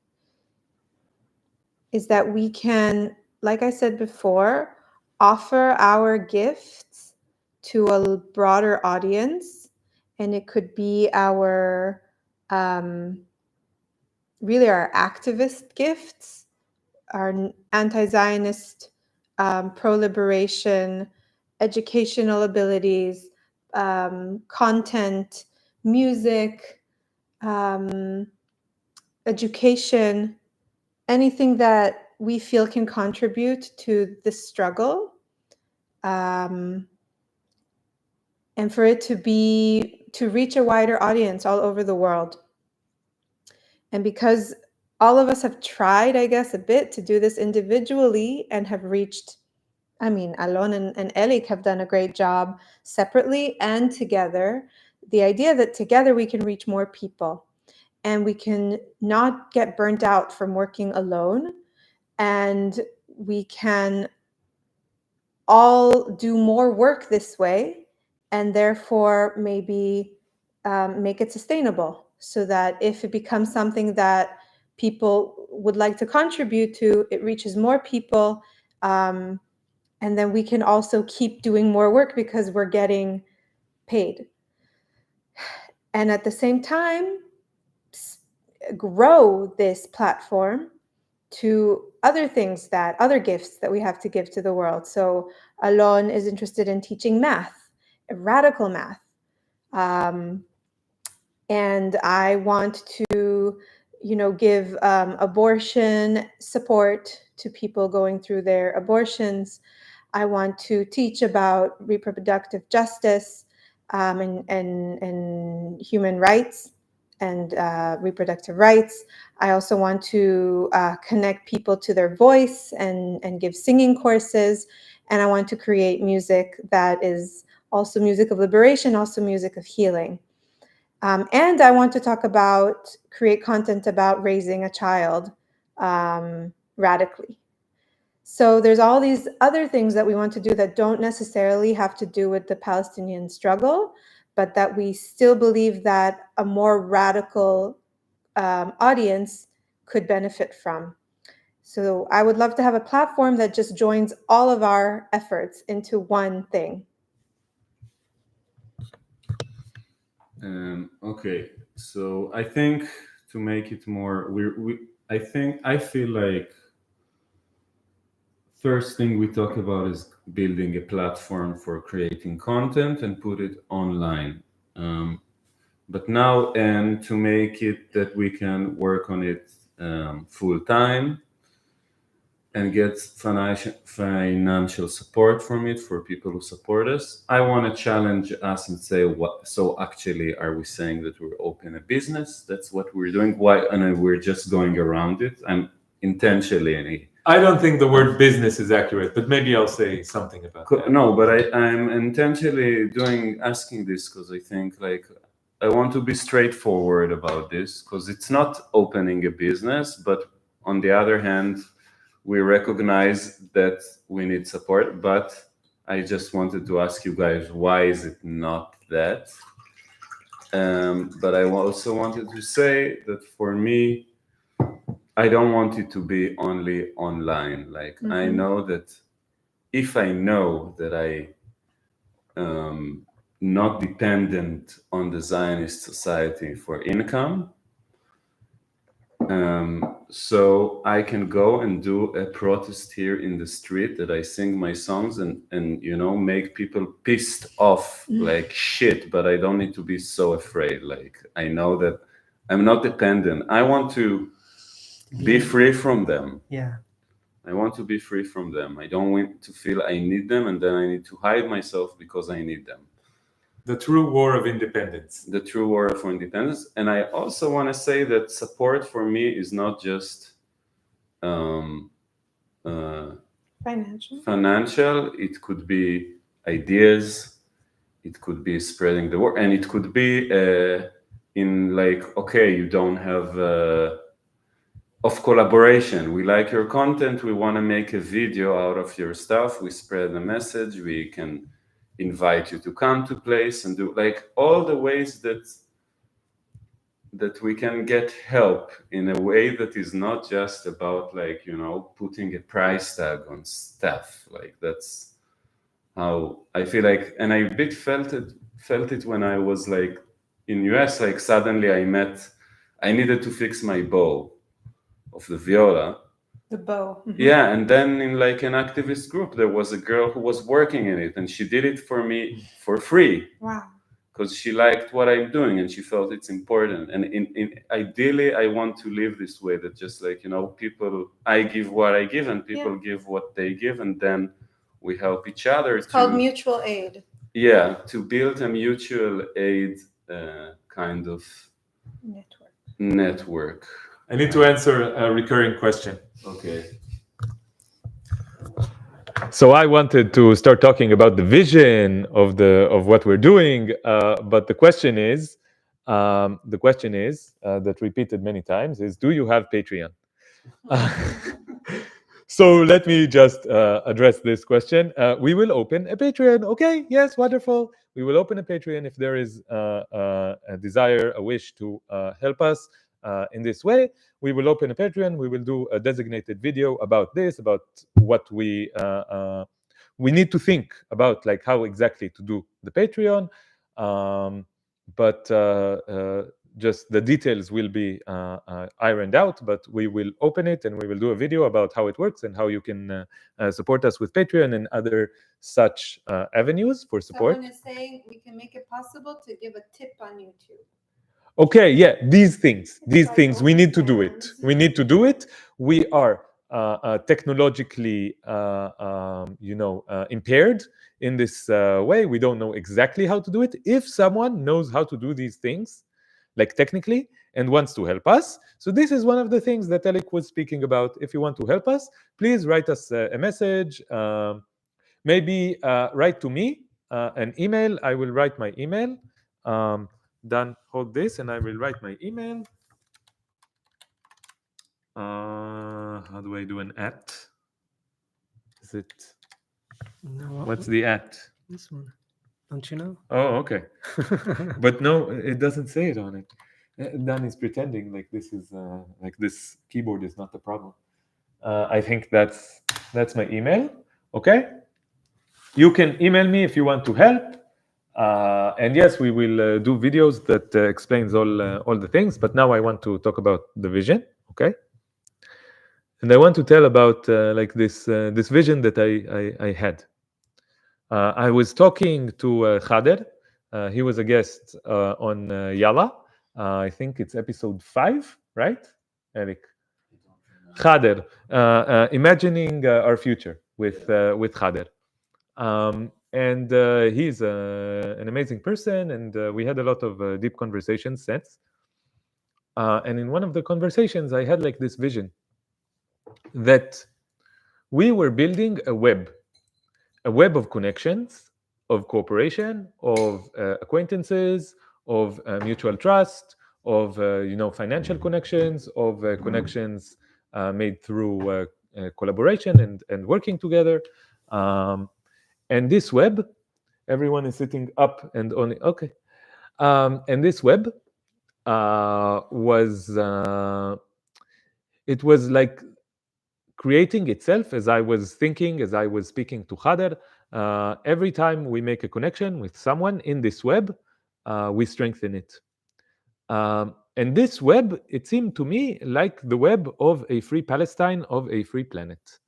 is that we can, like I said before, offer our gifts to a broader audience. And it could be our, really our activist gifts, our anti-Zionist, pro-liberation, educational abilities, content, music, education, anything that we feel can contribute to the struggle, and for it to reach a wider audience all over the world. And because all of us have tried, I guess, a bit to do this individually and have reached, I mean, Alon and Elik have done a great job separately and together. The idea that together we can reach more people and we can not get burnt out from working alone, and we can all do more work this way, and therefore maybe make it sustainable, so that if it becomes something that people would like to contribute to, it reaches more people, and then we can also keep doing more work because we're getting paid. And at the same time, grow this platform to other things, that other gifts that we have to give to the world. So Alon is interested in teaching math, radical math. And I want to, give abortion support to people going through their abortions. I want to teach about reproductive justice, and human rights and reproductive rights. I also want to connect people to their voice and give singing courses. And I want to create music that is also music of liberation, also music of healing. And I want to create content about raising a child radically. So there's all these other things that we want to do that don't necessarily have to do with the Palestinian struggle, but that we still believe that a more radical audience could benefit from. So I would love to have a platform that just joins all of our efforts into one thing. Okay, so I think to make it more, I feel like first thing we talk about is building a platform for creating content and put it online. But now, and to make it that we can work on it full time and get financial support from it for people who support us. I want to challenge us and say, what? So actually, are we saying that we're open a business? That's what we're doing. Why? And we're just going around it. I'm intentionally. I don't think the word business is accurate, but maybe I'll say something about that. No, but I'm intentionally asking this because I think I want to be straightforward about this, because it's not opening a business, but on the other hand, we recognize that we need support, but I just wanted to ask you guys, why is it not that? But I also wanted to say that for me, I don't want it to be only online. Like, I know that if I know that I not dependent on the Zionist society for income, so I can go and do a protest here in the street that I sing my songs and make people pissed off like shit, but I don't need to be so afraid. Like, I know that I'm not dependent. I want to be free from them. Yeah. I want to be free from them. I don't want to feel I need them and then I need to hide myself because I need them. The true war of independence. The true war for independence. And I also want to say that support for me is not just financial. It could be ideas. It could be spreading the word. And it could be in like, okay, you don't have... of collaboration. We like your content. We want to make a video out of your stuff. We spread the message. We can invite you to come to place and do like all the ways that we can get help in a way that is not just about like, putting a price tag on stuff. Like, that's how I feel like, and I a bit felt it when I was like in US, like suddenly I needed to fix my bow of the viola. The bow. Yeah, and then in like an activist group, there was a girl who was working in it, and she did it for me for free. Wow. Because she liked what I'm doing, and she felt it's important. And ideally, I want to live this way, that just like, people, I give what I give, and people give what they give, and then we help each other. It's called mutual aid. Yeah, to build a mutual aid kind of network. I need to answer a recurring question. Okay. So I wanted to start talking about the vision of what we're doing, but the question is that repeated many times is, do you have Patreon? So let me just address this question. We will open a Patreon. Okay, yes, wonderful. We will open a Patreon if there is a desire, a wish to help us in this way. We will open a Patreon. We will do a designated video about this, about what we need to think about, like how exactly to do the Patreon. But just the details will be ironed out, but we will open it and we will do a video about how it works and how you can support us with Patreon and other such avenues for support. Someone is saying we can make it possible to give a tip on YouTube. Okay, yeah, these things, we need to do it. We need to do it. We are technologically, impaired in this way. We don't know exactly how to do it. If someone knows how to do these things, like technically, and wants to help us, so this is one of the things that Elik was speaking about. If you want to help us, please write us a message. Maybe write to me an email. I will write my email. Dan, hold this, and I will write my email. How do I do an at? Is it? No, What's the at? this one? Don't you know? Oh, okay. But no, it doesn't say it on it. Dan is pretending like this is like this keyboard is not the problem. I think that's my email. Okay. You can email me if you want to help. And yes, we will do videos that explains all the things. But now I want to talk about the vision, okay? And I want to tell about like this vision that I had. I was talking to Khader. He was a guest on Yalla. I think it's episode 5, right, Elik? Khader, imagining our future with Khader. And he's an amazing person, and we had a lot of deep conversations since. And in one of the conversations, I had like this vision that we were building a web of connections, of cooperation, of acquaintances, of mutual trust, of financial connections, of connections made through collaboration and working together. And this web, everyone is sitting up and only, okay. And this web it was like creating itself as I was thinking, as I was speaking to Khader. Every time we make a connection with someone in this web, we strengthen it. And this web, it seemed to me like the web of a free Palestine, of a free planet.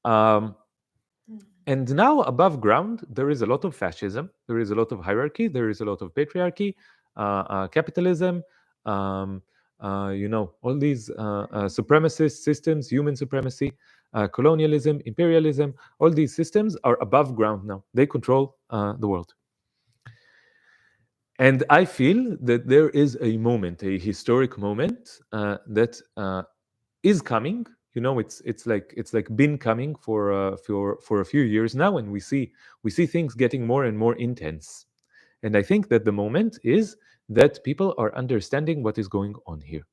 And now above ground, there is a lot of fascism, there is a lot of hierarchy, there is a lot of patriarchy, capitalism, all these supremacist systems, human supremacy, colonialism, imperialism, all these systems are above ground now. They control the world. And I feel that there is a moment, a historic moment that is coming. It's like been coming for a few years now, and we see things getting more and more intense. And I think that the moment is that people are understanding what is going on here.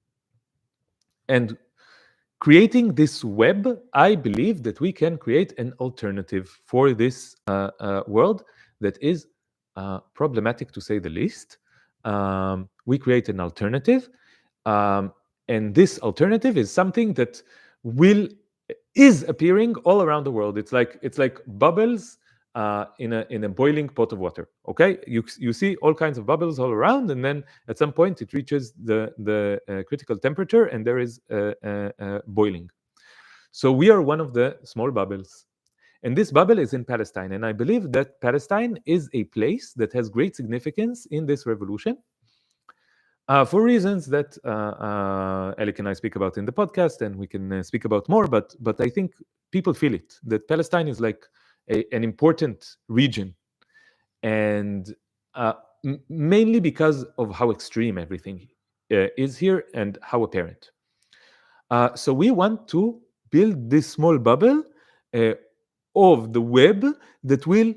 And creating this web, I believe that we can create an alternative for this world that is problematic, to say the least. We create an alternative, and this alternative is something that is appearing all around the world. It's like bubbles in a boiling pot of water. Okay, you see all kinds of bubbles all around, and then at some point it reaches the critical temperature, and there is boiling. So we are one of the small bubbles, and this bubble is in Palestine. And I believe that Palestine is a place that has great significance in this revolution. For reasons that Elik and I speak about in the podcast, and we can speak about more, but I think people feel it, that Palestine is like an important region, and mainly because of how extreme everything is here and how apparent. So we want to build this small bubble of the web that will,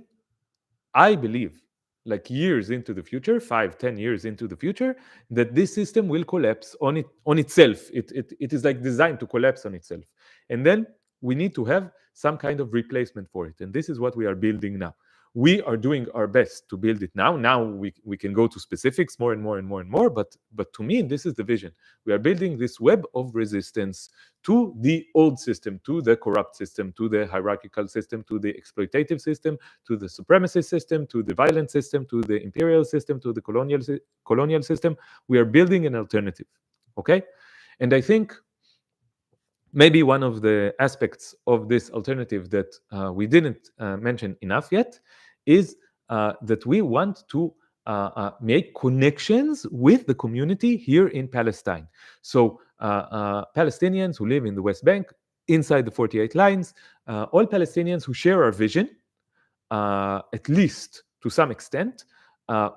I believe, like years into the future, 5-10 years into the future, that this system will collapse on itself. It is like designed to collapse on itself. And then we need to have some kind of replacement for it. And this is what we are building now. We are doing our best to build it now. Now we can go to specifics more and more and more and more, but to me, this is the vision. We are building this web of resistance to the old system, to the corrupt system, to the hierarchical system, to the exploitative system, to the supremacist system, to the violent system, to the imperial system, to the colonial system. We are building an alternative, okay? And I think maybe one of the aspects of this alternative that we didn't mention enough yet is that we want to make connections with the community here in Palestine. So Palestinians who live in the West Bank, inside the 48 lines, all Palestinians who share our vision, at least to some extent,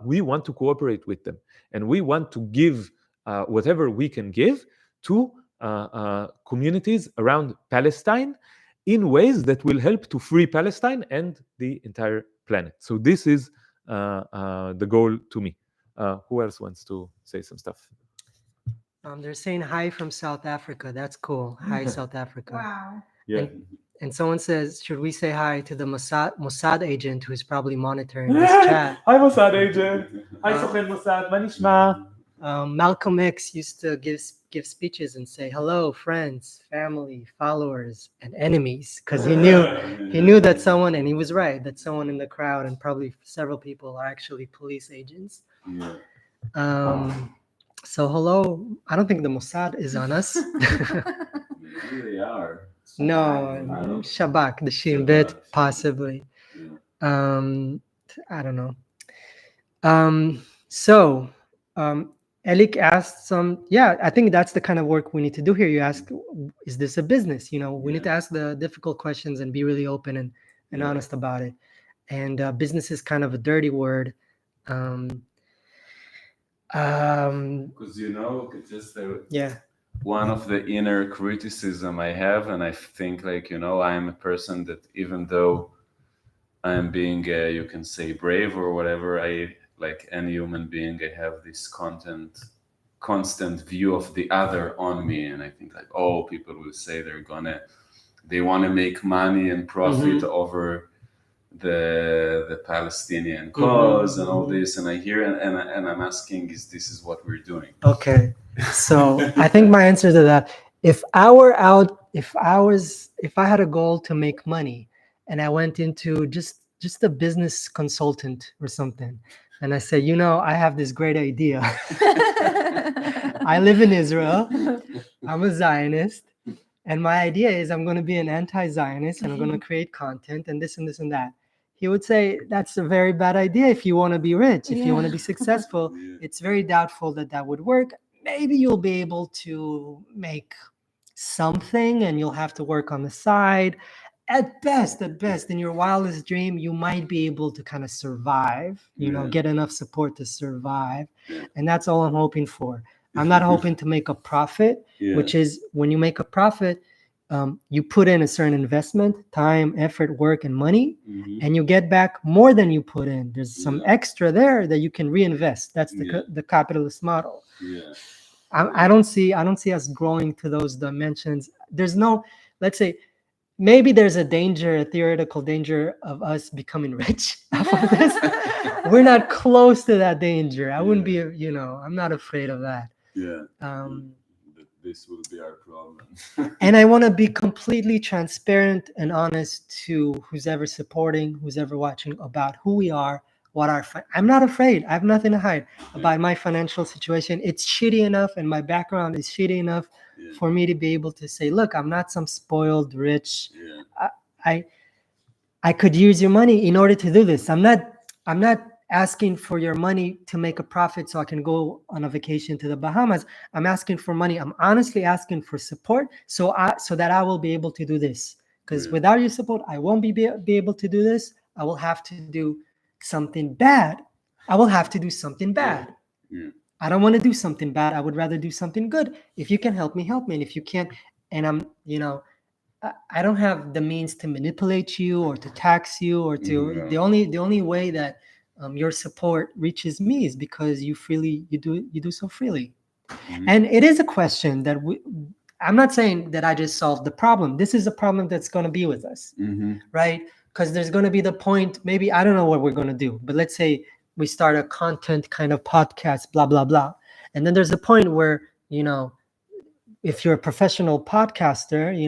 we want to cooperate with them. And we want to give whatever we can give to communities around Palestine in ways that will help to free Palestine and the entire planet. So this is the goal to me. Who else wants to say some stuff? They're saying hi from South Africa. That's cool. Hi, South Africa. Wow. Yeah. And someone says, should we say hi to the Mossad agent who is probably monitoring this chat? Hi, Mossad agent. Hi, Sochen Mossad. Ma nishma? Malcolm X used to give speeches and say, hello, friends, family, followers, and enemies, because he knew that someone, and he was right, that someone in the crowd and probably several people are actually police agents. Yeah. So hello, I don't think the Mossad is on us. Maybe they are. No, Shabak, the Shin Bet, possibly. Yeah. I don't know. So Elik asked I think that's the kind of work we need to do here. You ask, is this a business? We need to ask the difficult questions and be really open and honest about it. And business is kind of a dirty word. Because one of the inner criticism I have, and I think I am a person that even though I am being you can say brave or whatever, I like any human being, I have this constant view of the other on me. And I think people will say they want to make money and profit over the Palestinian cause and all this, and I hear and I'm asking, is this is what we're doing? Okay, so I think my answer to that, if I had a goal to make money, and I went into just a business consultant or something, and I said, I have this great idea. I live in Israel. I'm a Zionist. And my idea is I'm going to be an anti-Zionist and I'm going to create content and this and this and that. He would say, that's a very bad idea if you want to be rich, if you want to be successful. It's very doubtful that would work. Maybe you'll be able to make something and you'll have to work on the side. At best, in your wildest dream, you might be able to kind of survive, get enough support to survive. And that's all I'm hoping for. I'm not hoping to make a profit, which is when you make a profit, you put in a certain investment, time, effort, work, and money, and you get back more than you put in. There's some extra there that you can reinvest. That's the capitalist model. I don't see us growing to those dimensions. There's no, let's say, maybe there's a theoretical danger of us becoming rich after this. We're not close to that danger. I wouldn't be, I'm not afraid of that. This will be our problem. And I want to be completely transparent and honest to who's ever supporting, who's ever watching, about who we are, I'm not afraid. I have nothing to hide about my financial situation. It's shitty enough, and my background is shitty enough for me to be able to say, look, I'm not some spoiled rich. I could use your money in order to do this. I'm not asking for your money to make a profit so I can go on a vacation to the Bahamas. I'm asking for money. I'm honestly asking for support so that I will be able to do this. Because without your support, I won't be able to do this. I will have to do something bad. I will have to do something bad. I don't want to do something bad. I would rather do something good. If you can help me, help me. And if you can't, and I don't have the means to manipulate you or to tax you or to the only way that your support reaches me is because you do so freely. And it is a question that I'm not saying that I just solved the problem. This is a problem that's going to be with us, right? Because there's going to be the point, maybe, I don't know what we're going to do, but let's say we start a content kind of podcast, blah, blah, blah. And then there's a point where, if you're a professional podcaster,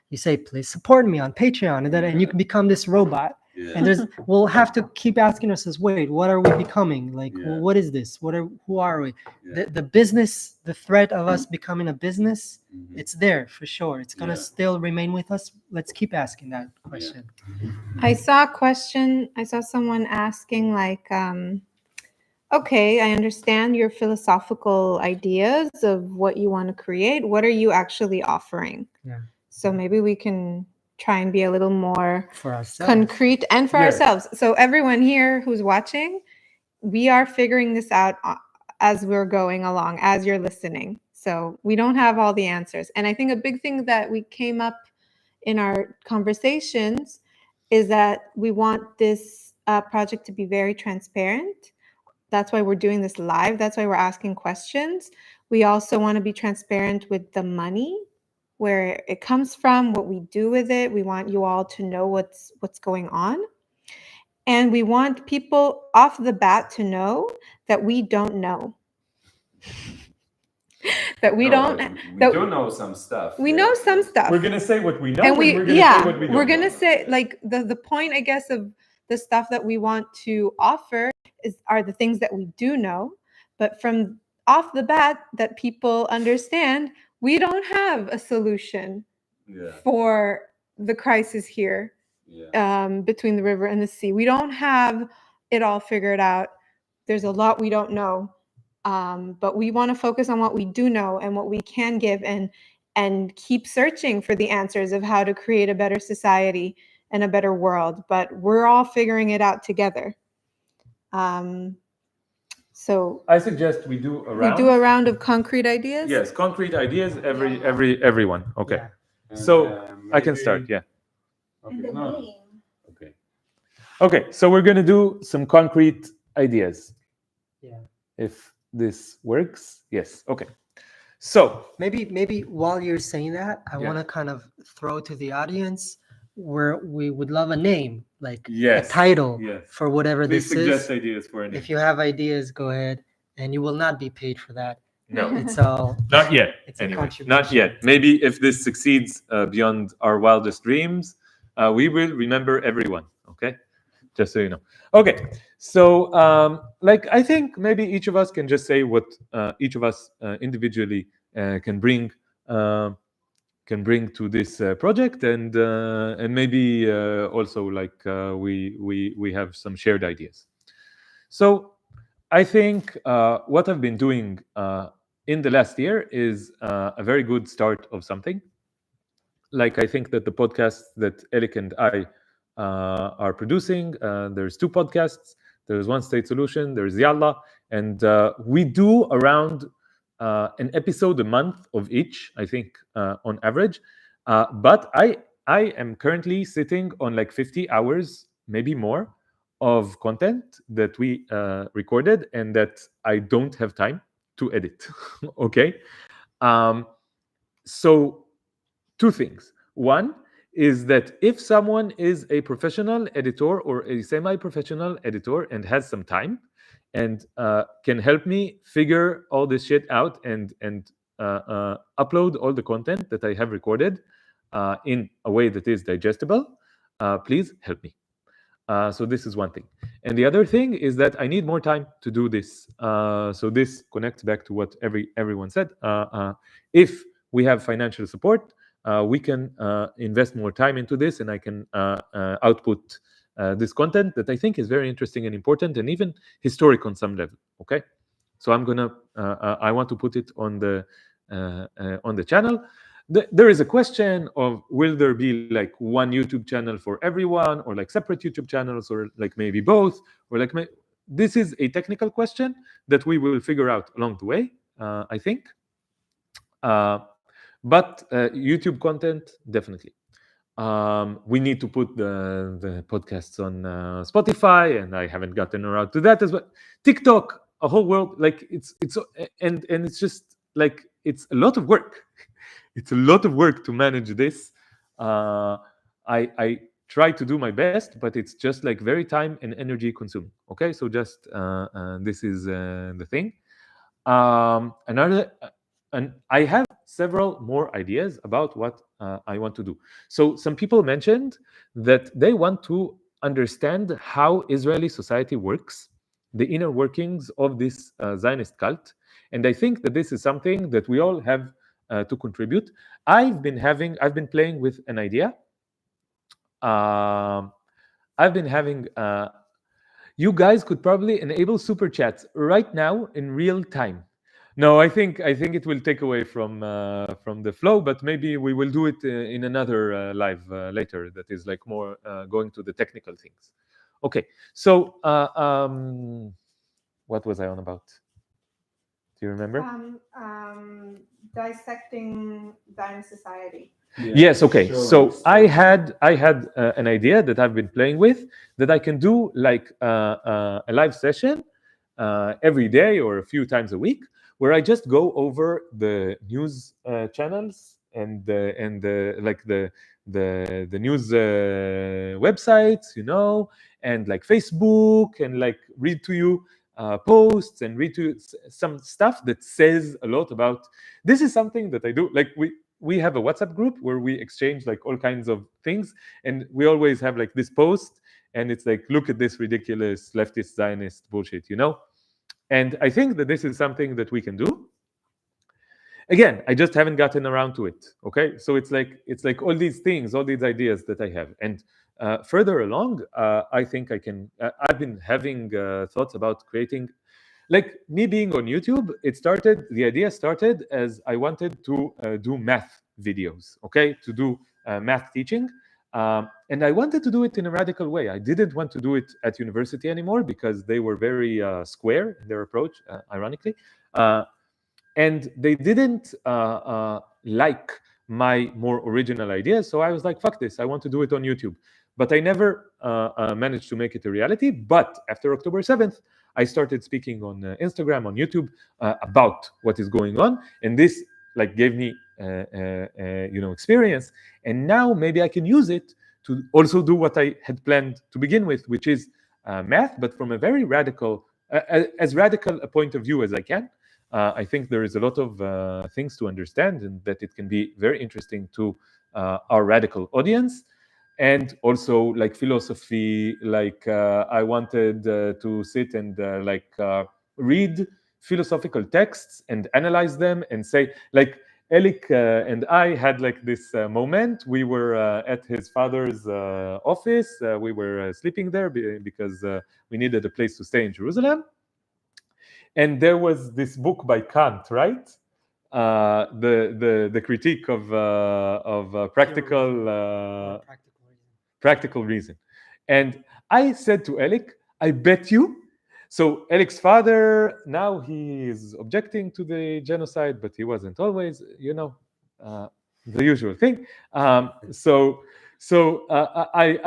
you say, please support me on Patreon, and you can become this robot. And we'll have to keep asking ourselves, wait, what are we becoming? Like, what is this? Who are we? The business, the threat of us becoming a business, it's there for sure. It's going to still remain with us. Let's keep asking that question. I saw a question. I saw someone asking, like, okay, I understand your philosophical ideas of what you want to create. What are you actually offering? So maybe we can try and be a little more concrete and for ourselves. So everyone here who's watching, we are figuring this out as we're going along, as you're listening. So we don't have all the answers. And I think a big thing that we came up in our conversations is that we want this project to be very transparent. That's why we're doing this live. That's why we're asking questions. We also want to be transparent with the money, where it comes from, what we do with it. We want you all to know what's going on. And we want people off the bat to know that we don't know. That we don't know some stuff. We know some stuff. We're gonna say what we know, and we're gonna say what we don't. We're gonna say, like, the point, I guess, of the stuff that we want to offer are the things that we do know, but from off the bat, that people understand we don't have a solution for the crisis here between the river and the sea. We don't have it all figured out. There's a lot we don't know, but we want to focus on what we do know and what we can give, and keep searching for the answers of how to create a better society and a better world. But we're all figuring it out together. So I suggest we do a round of concrete ideas. Yes, concrete ideas. Everyone. Okay. So I can start. Yeah. Okay. So we're gonna do some concrete ideas. Yeah. If this works, yes. Okay. So maybe while you're saying that, I want to kind of throw to the audience we would love a name, like a Yes. title Yes. for whatever Please this suggest is. ideas for a name. If you have ideas, go ahead, and you will not be paid for that. No. It's all Not yet. it's a Anyway, contribution. not yet. Maybe if this succeeds beyond our wildest dreams, we will remember everyone. Okay, just so you know. Okay, so like I think maybe each of us can just say what each of us individually can bring to this project, and maybe also like we have some shared ideas. So I think what I've been doing in the last year is a very good start of something. Like I think that the podcast that Elik and I are producing, there's two podcasts. There's One State Solution, there's Yalla, and we do around an episode a month of each, I think, on average. But I am currently sitting on like 50 hours, maybe more, of content that we recorded and that I don't have time to edit. Okay, um, so two things. One is that if someone is a professional editor or a semi-professional editor and has some time and can help me figure all this shit out and upload all the content that I have recorded in a way that is digestible, please help me. So this is one thing. And the other thing is that I need more time to do this. So this connects back to what everyone said. If we have financial support, we can invest more time into this, and I can output this content that I think is very interesting and important, and even historic on some level. Okay, so I want to put it on the channel. There is a question of will there be like one YouTube channel for everyone, or like separate YouTube channels, or like maybe both, or like this is a technical question that we will figure out along the way, I think. But YouTube content, definitely. We need to put the podcasts on Spotify, and I haven't gotten around to that as well. TikTok, a whole world, like it's and it's just like it's a lot of work. It's a lot of work to manage this. I try to do my best, but it's just like very time and energy consuming. Okay, so just this is the thing. And I have several more ideas about what I want to do. So some people mentioned that they want to understand how Israeli society works, the inner workings of this Zionist cult, and I think that this is something that we all have to contribute. I've been playing with an idea. I've been having. You guys could probably enable super chats right now in real time. No, I think it will take away from the flow, but maybe we will do it in another live later. That is like more going to the technical things. Okay, so what was I on about? Do you remember? Dissecting Zionist society. Yeah. Yes. Okay. So I had an idea that I've been playing with, that I can do like a live session every day or a few times a week, where I just go over the news channels and the news websites, and like Facebook, and like read to you posts and read to you some stuff that says a lot about. This is something that I do. Like we have a WhatsApp group where we exchange like all kinds of things, and we always have like this post, and it's like, look at this ridiculous leftist Zionist bullshit, And I think that this is something that we can do. Again, I just haven't gotten around to it. Okay, so it's like all these things, all these ideas that I have, and further along, I think I can. I've been having thoughts about creating, like me being on YouTube. The idea started as I wanted to do math videos. Okay, to do math teaching. And I wanted to do it in a radical way. I didn't want to do it at university anymore because they were very square in their approach, ironically. And they didn't like my more original ideas. So I was like, fuck this, I want to do it on YouTube. But I never managed to make it a reality. But after October 7th, I started speaking on Instagram, on YouTube, about what is going on. And this like gave me experience. And now maybe I can use it to also do what I had planned to begin with, which is math, but from a very radical, as radical a point of view as I can. I think there is a lot of things to understand, and that it can be very interesting to our radical audience. And also like philosophy, like I wanted to sit and read philosophical texts and analyze them and say, like, Elik and I had like this moment. We were at his father's office. We were sleeping there because we needed a place to stay in Jerusalem. And there was this book by Kant, right? The critique of practical reason. And I said to Elik, I bet you. So Elik's father, now he is objecting to the genocide, but he wasn't always, the usual thing. I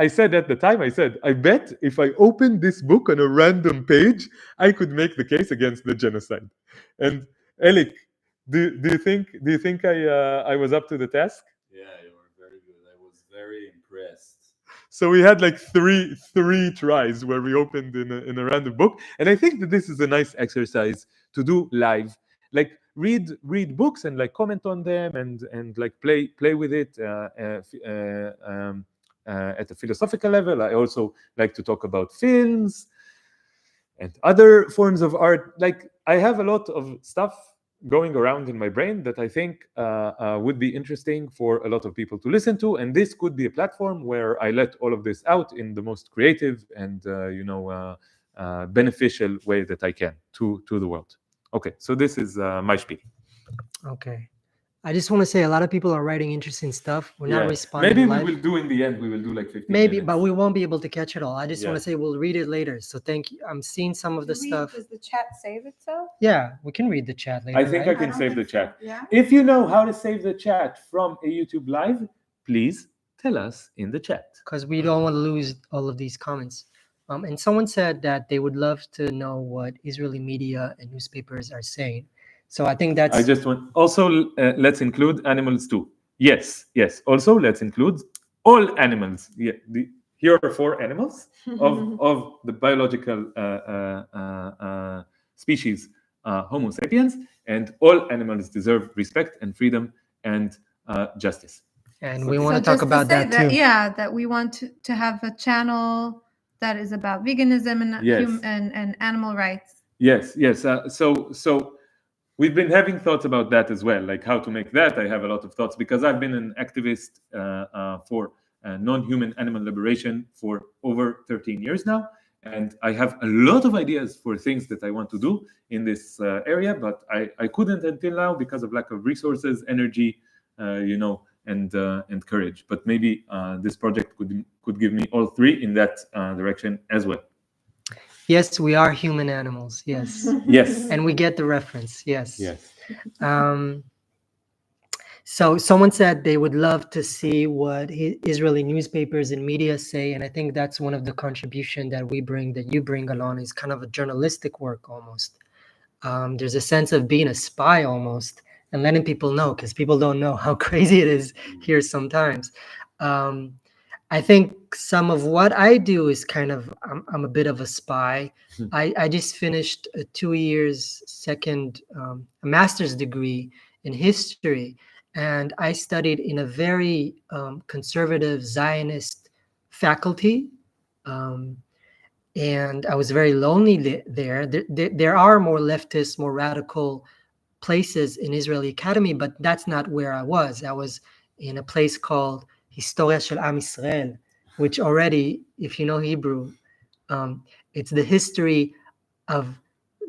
said at the time, I said, I bet if I opened this book on a random page, I could make the case against the genocide. And Elik, do you think I was up to the task? Yeah, you were very good. I was very impressed. So we had like three tries where we opened in a random book, and I think that this is a nice exercise to do live. Like read books and like comment on them and like play with it at a philosophical level. I also like to talk about films and other forms of art. Like I have a lot of stuff going around in my brain that I think would be interesting for a lot of people to listen to, and this could be a platform where I let all of this out in the most creative and beneficial way that I can to the world. Okay, so this is my spiel. Okay. I just want to say a lot of people are writing interesting stuff. We're not responding Maybe live. we will do in the end, we will do like 15 Maybe, minutes. but we won't be able to catch it all. I just want Yeah. to say we'll read it later. So thank you. I'm seeing some of the stuff. Does the chat save itself? Yeah, we can read the chat later. I think I right? can save the chat. Yeah. If you know how to save the chat from a YouTube live, please tell us in the chat. Because we don't want to lose all of these comments. And someone said that they would love to know what Israeli media and newspapers are saying. So I think that's... I just want also let's include animals too. Yes. Also let's include all animals. Yeah, here are 4 animals of the biological species Homo sapiens, and all animals deserve respect and freedom and justice. And we want to talk about that too. Yeah, that we want to have a channel that is about veganism and Yes. and animal rights. Yes. So we've been having thoughts about that as well, like how to make that. I have a lot of thoughts because I've been an activist for non-human animal liberation for over 13 years now. And I have a lot of ideas for things that I want to do in this area, but I couldn't until now because of lack of resources, energy, and courage. But maybe this project could give me all 3 in that direction as well. Yes, we are human animals. Yes. Yes. And we get the reference. Yes. Yes. So someone said they would love to see what Israeli newspapers and media say, and I think that's one of the contribution that we bring, that you bring, Alon, is kind of a journalistic work almost. There's a sense of being a spy almost, and letting people know, because people don't know how crazy it is here sometimes. I think some of what I do is kind of, I'm a bit of a spy. I just finished a 2 years second, a master's degree in history. And I studied in a very conservative Zionist faculty. And I was very lonely there. There are more leftist, more radical places in Israeli Academy, but that's not where I was. I was in a place called Historia shel Am Yisrael, which already, if you know Hebrew, it's the history of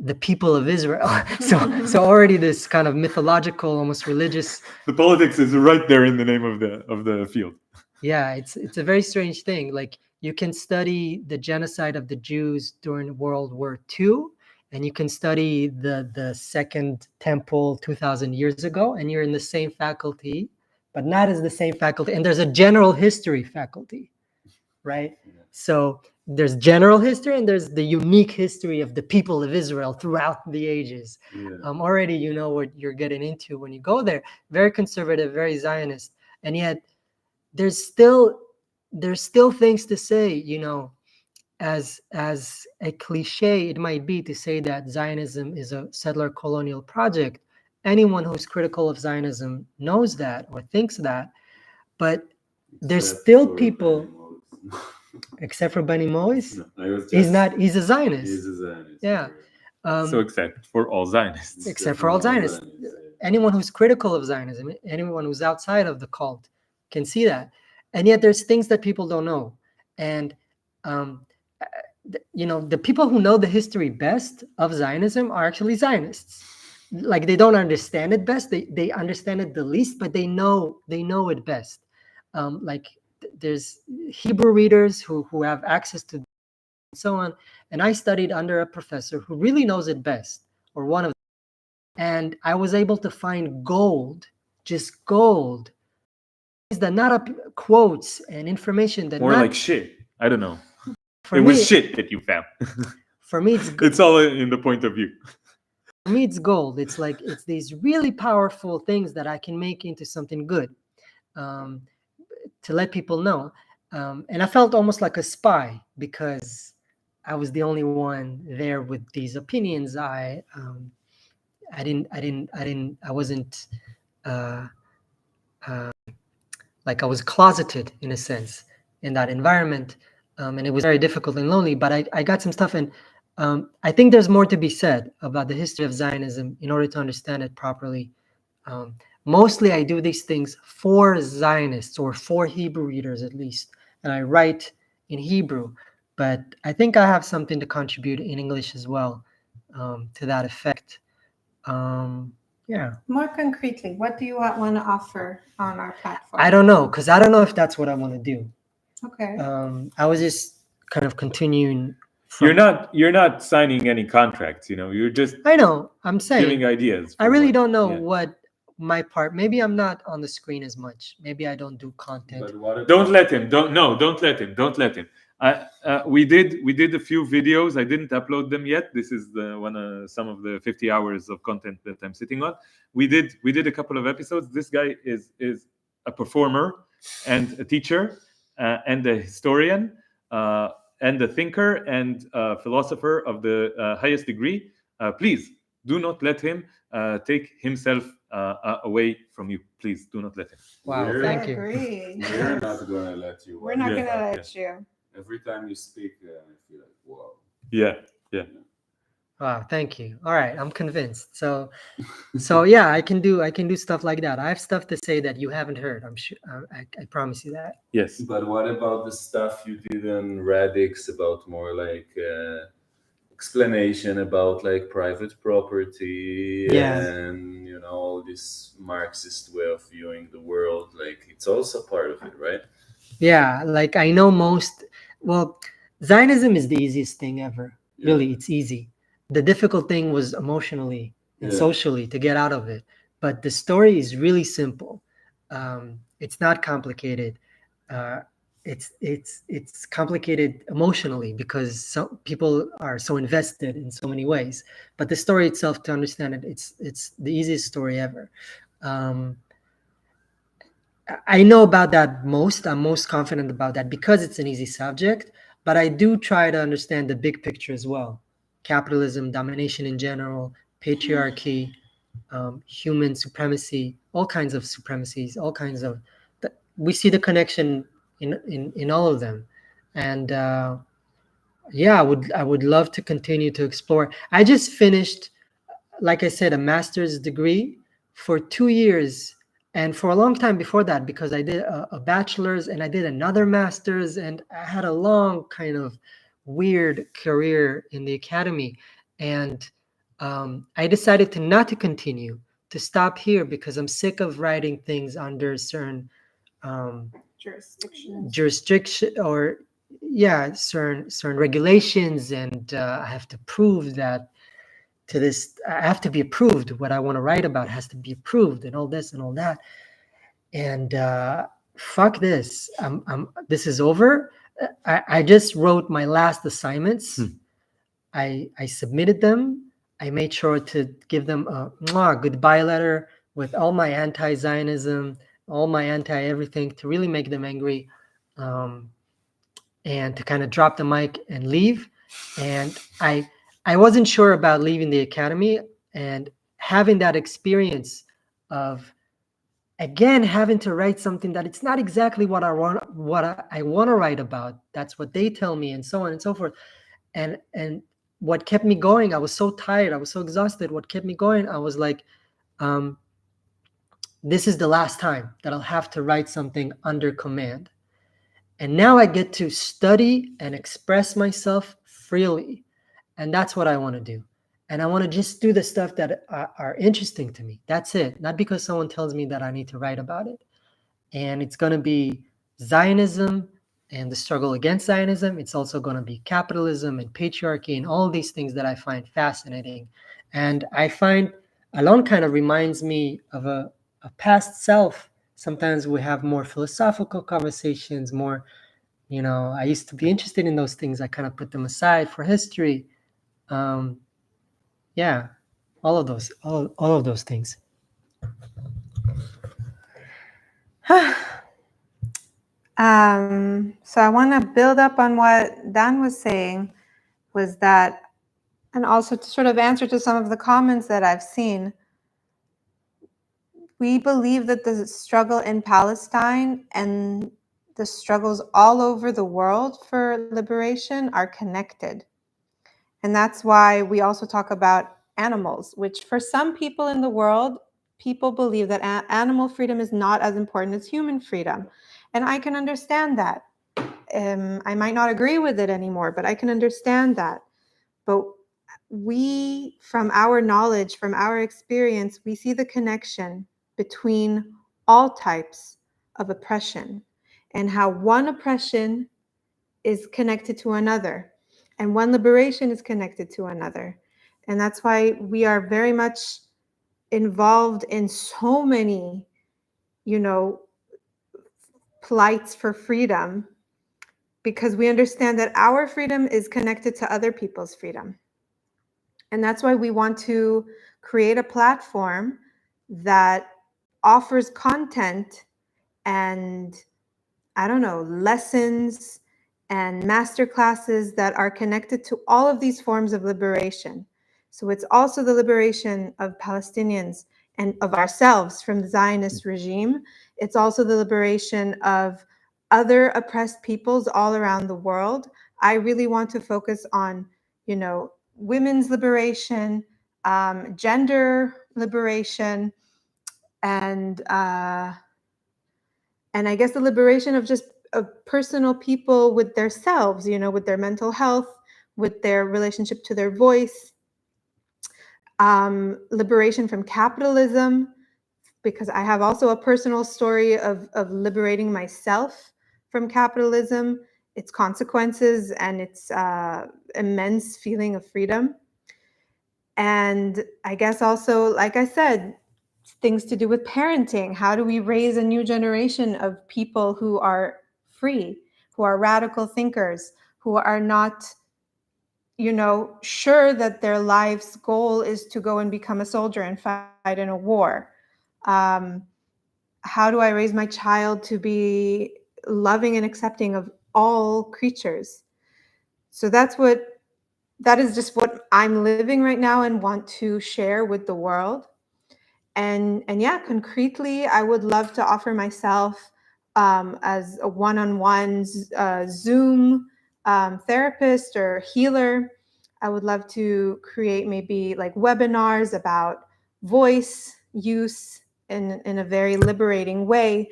the people of Israel. So already this kind of mythological, almost religious. The politics is right there in the name of the field. Yeah, it's a very strange thing. Like you can study the genocide of the Jews during World War II, and you can study the Second Temple 2,000 years ago, and you're in the same faculty, but not as the same faculty. And there's a general history faculty, right? Yeah. So there's general history and there's the unique history of the people of Israel throughout the ages. Yeah. Already you know what you're getting into when you go there. Very conservative, very Zionist. And yet there's still there's still things to say, you know, as a cliche it might be to say that Zionism is a settler colonial project. Anyone who's critical of Zionism knows that or thinks that, but there's Except still for people, Benny Modes. except for Benny Mois. No, I was He's just- not. He's a Zionist. He's a Zionist. Yeah. So except for all Zionists. Except for all Zionists. Anyone who's critical of Zionism, anyone who's outside of the cult can see that. And yet there's things that people don't know. And, you know, the people who know the history best of Zionism are actually Zionists. Like they don't understand it best. They understand it the least, but they know it best. Like there's Hebrew readers who have access to and so on. And I studied under a professor who really knows it best, or one of them. And I was able to find gold, just gold, that not up quotes and information that More not, like shit. I don't know. for It me, was shit that you found. For me, it's It's all in the point of view. for me, it's gold. It's like it's these really powerful things that I can make into something good, to let people know. And I felt almost like a spy because I was the only one there with these opinions. I wasn't like I was closeted in a sense in that environment, and it was very difficult and lonely. But I got some stuff, and I think there's more to be said about the history of Zionism in order to understand it properly. Mostly, I do these things for Zionists or for Hebrew readers at least, and I write in Hebrew. But I think I have something to contribute in English as well, to that effect. Yeah. More concretely, what do you want to offer on our platform? I don't know, because I don't know if that's what I want to do. Okay. I was just kind of continuing. You're not signing any contracts, you know. You're just I know. I'm saying. giving ideas. I for really what- don't know yeah. what my part. Maybe I'm not on the screen as much. Maybe I don't do content. But what Don't let him. Don't let him. Don't let him. We did a few videos. I didn't upload them yet. This is some of the 50 hours of content that I'm sitting on. We did a couple of episodes. This guy is a performer and a teacher and a historian and a thinker and a philosopher of the highest degree. Please do not let him take himself away from you. Please do not let him. Wow, We're- thank I you. agree. We're not gonna let you. We're not Yeah. going to let you. Every time you speak, I feel like, wow. Yeah. Wow, thank you. All right, I'm convinced. So yeah, I can do stuff like that. I have stuff to say that you haven't heard. I'm sure. I promise you that. Yes. But what about the stuff you did on Radix about more like explanation about like private property Yeah. and you know all this Marxist way of viewing the world? Like it's also part of it, right? Yeah, like I know most. Well, Zionism is the easiest thing ever. Yeah. Really, it's easy. The difficult thing was emotionally and Yeah. socially to get out of it. But the story is really simple. It's not complicated. It's complicated emotionally because some people are so invested in so many ways. But the story itself, to understand it, it's the easiest story ever. I know about that most. I'm most confident about that because it's an easy subject. But I do try to understand the big picture as well: capitalism, domination in general, patriarchy, human supremacy, all kinds of supremacies, all kinds of. We see the connection in all of them, and yeah, I would love to continue to explore. I just finished, like I said, a master's degree for 2 years, and for a long time before that, because I did a bachelor's and I did another master's, and I had a long kind of weird career in the academy, and I decided not to continue, to stop here because I'm sick of writing things under certain jurisdiction or certain regulations, and I have to prove that to this. I have to be approved. What I want to write about has to be approved, and all this and all that. And fuck this. This is over. I just wrote my last assignments. I submitted them. I made sure to give them a goodbye letter with all my anti-Zionism, all my anti-everything, to really make them angry. and to kind of drop the mic and leave. And I wasn't sure about leaving the academy and having that experience of, again, having to write something that it's not exactly what I want to write about. That's what they tell me, and so on and so forth. And what kept me going, I was so tired, I was so exhausted. What kept me going, I was like, this is the last time that I'll have to write something under command. And now I get to study and express myself freely. And that's what I want to do. And I want to just do the stuff that are interesting to me. That's it. Not because someone tells me that I need to write about it. And it's going to be Zionism and the struggle against Zionism. It's also going to be capitalism and patriarchy and all these things that I find fascinating. And I find Alon kind of reminds me of a past self. Sometimes we have more philosophical conversations, more, I used to be interested in those things. I kind of put them aside for history. Yeah, all of those things. So I want to build up on what Dan was saying, was that, and also to sort of answer to some of the comments that I've seen. We believe that the struggle in Palestine and the struggles all over the world for liberation are connected. And that's why we also talk about animals, which for some people in the world, people believe that animal freedom is not as important as human freedom. And I can understand that. I might not agree with it anymore, but I can understand that. But we, from our knowledge, from our experience, we see the connection between all types of oppression and how one oppression is connected to another and one liberation is connected to another. And that's why we are very much involved in so many, plights for freedom, because we understand that our freedom is connected to other people's freedom. And that's why we want to create a platform that offers content and, lessons and master classes that are connected to all of these forms of liberation. So it's also the liberation of Palestinians and of ourselves from the Zionist regime. It's also the liberation of other oppressed peoples all around the world. I really want to focus on, women's liberation, gender liberation, and I guess the liberation of just personal people with their selves, with their mental health, with their relationship to their voice, liberation from capitalism, because I have also a personal story of liberating myself from capitalism, its consequences, and its immense feeling of freedom. And I guess also, like I said, things to do with parenting. How do we raise a new generation of people who are free, who are radical thinkers, who are not, sure that their life's goal is to go and become a soldier and fight in a war? How do I raise my child to be loving and accepting of all creatures? So that is just what I'm living right now and want to share with the world. And yeah, concretely, I would love to offer myself as a one-on-one Zoom therapist or healer. I would love to create maybe like webinars about voice use in a very liberating way.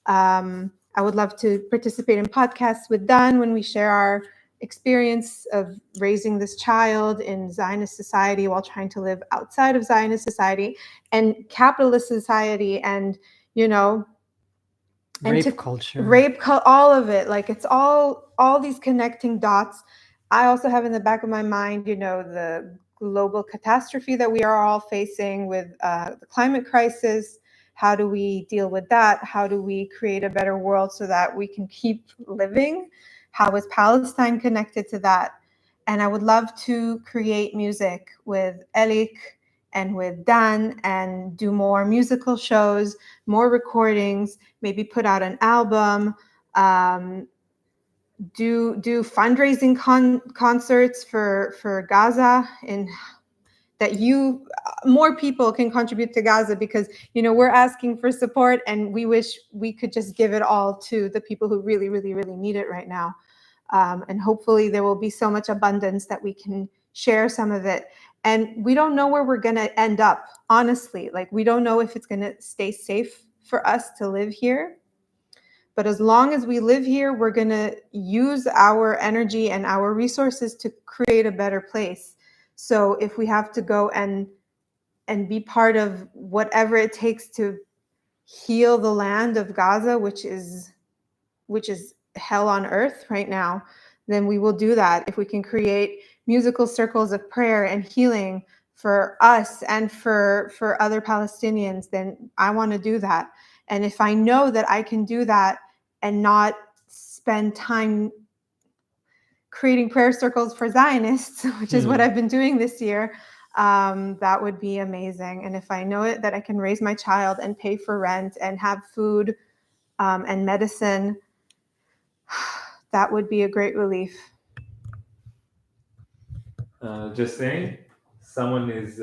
I would love to participate in podcasts with Dan when we share our experience of raising this child in Zionist society while trying to live outside of Zionist society and capitalist society, and Rape culture. All of it. Like, it's all these connecting dots. I also have in the back of my mind, the global catastrophe that we are all facing with the climate crisis. How do we deal with that? How do we create a better world so that we can keep living? How is Palestine connected to that? And I would love to create music with Elik and with Dan and do more musical shows, more recordings, maybe put out an album, do fundraising concerts for Gaza, and that more people can contribute to Gaza, because we're asking for support and we wish we could just give it all to the people who really, really, really need it right now. And hopefully there will be so much abundance that we can share some of it. And we don't know where we're going to end up, honestly. Like, we don't know if it's going to stay safe for us to live here. But as long as we live here, we're going to use our energy and our resources to create a better place. So if we have to go and be part of whatever it takes to heal the land of Gaza, which is hell on earth right now, then we will do that. If we can create musical circles of prayer and healing for us and for other Palestinians, then I want to do that. And if I know that I can do that and not spend time creating prayer circles for Zionists, which is what I've been doing this year, that would be amazing. And if I know it, that I can raise my child and pay for rent and have food and medicine, that would be a great relief. Just saying, someone is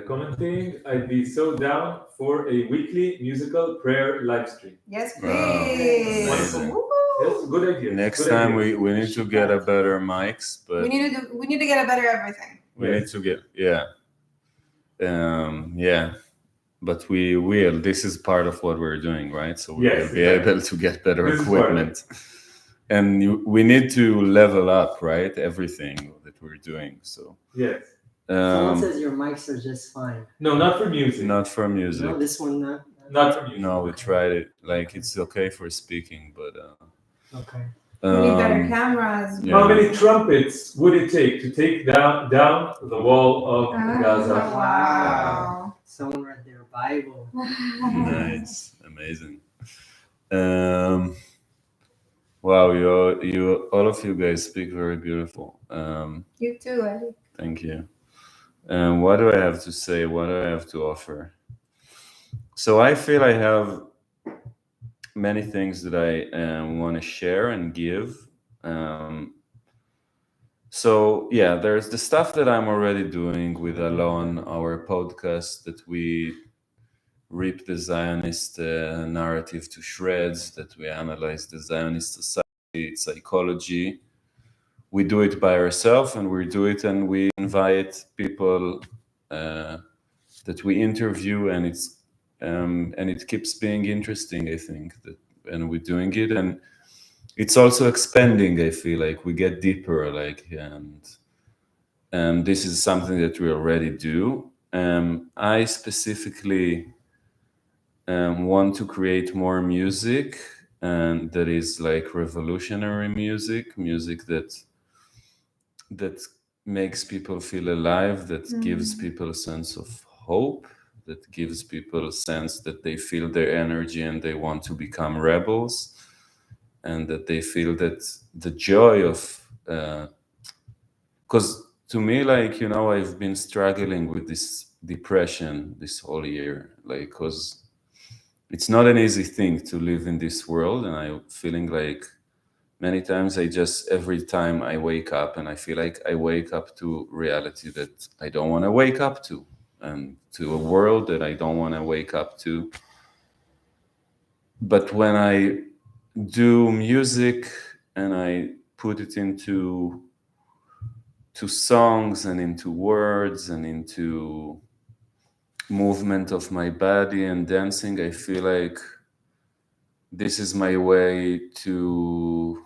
commenting, I'd be so down for a weekly musical prayer live stream. Yes, please. Wonderful. Yes, good idea. Next Good time idea. we need to get a better mics, but we need to get a better everything. we need to get but we will. This is part of what we're doing, right? So we will be able to get better equipment. And we need to level up, right? Everything that we're doing. So yes. Someone says your mics are just fine. No, not for music. Not for music. No, this one Not for music. No, we tried it. Like, it's okay for speaking, but okay. We need better cameras. Yeah. How many trumpets would it take to take down the wall of Gaza? Wow. Someone read their Bible. Nice, amazing. Wow, you all of you guys speak very beautiful. You too, Elik. Thank you. What do I have to say? What do I have to offer? So I feel I have many things that I want to share and give. So yeah, there's the stuff that I'm already doing with Alon, our podcast, that we rip the Zionist narrative to shreds, that we analyze the Zionist society, psychology. We do it by ourselves, and we do it, and we invite people that we interview, and it keeps being interesting, I think, and we're doing it, and it's also expanding. I feel like we get deeper, like, and this is something that we already do. I specifically want to create more music, and that is like revolutionary music that makes people feel alive, that gives people a sense of hope, that gives people a sense that they feel their energy and they want to become rebels, and that they feel that the joy of, because to me, like, I've been struggling with this depression this whole year, like, because it's not an easy thing to live in this world, and I'm feeling like many times every time I wake up, and I feel like I wake up to reality that I don't want to wake up to, and to a world that I don't want to wake up to. But when I do music and I put it into songs and into words and into movement of my body and dancing, I feel like this is my way to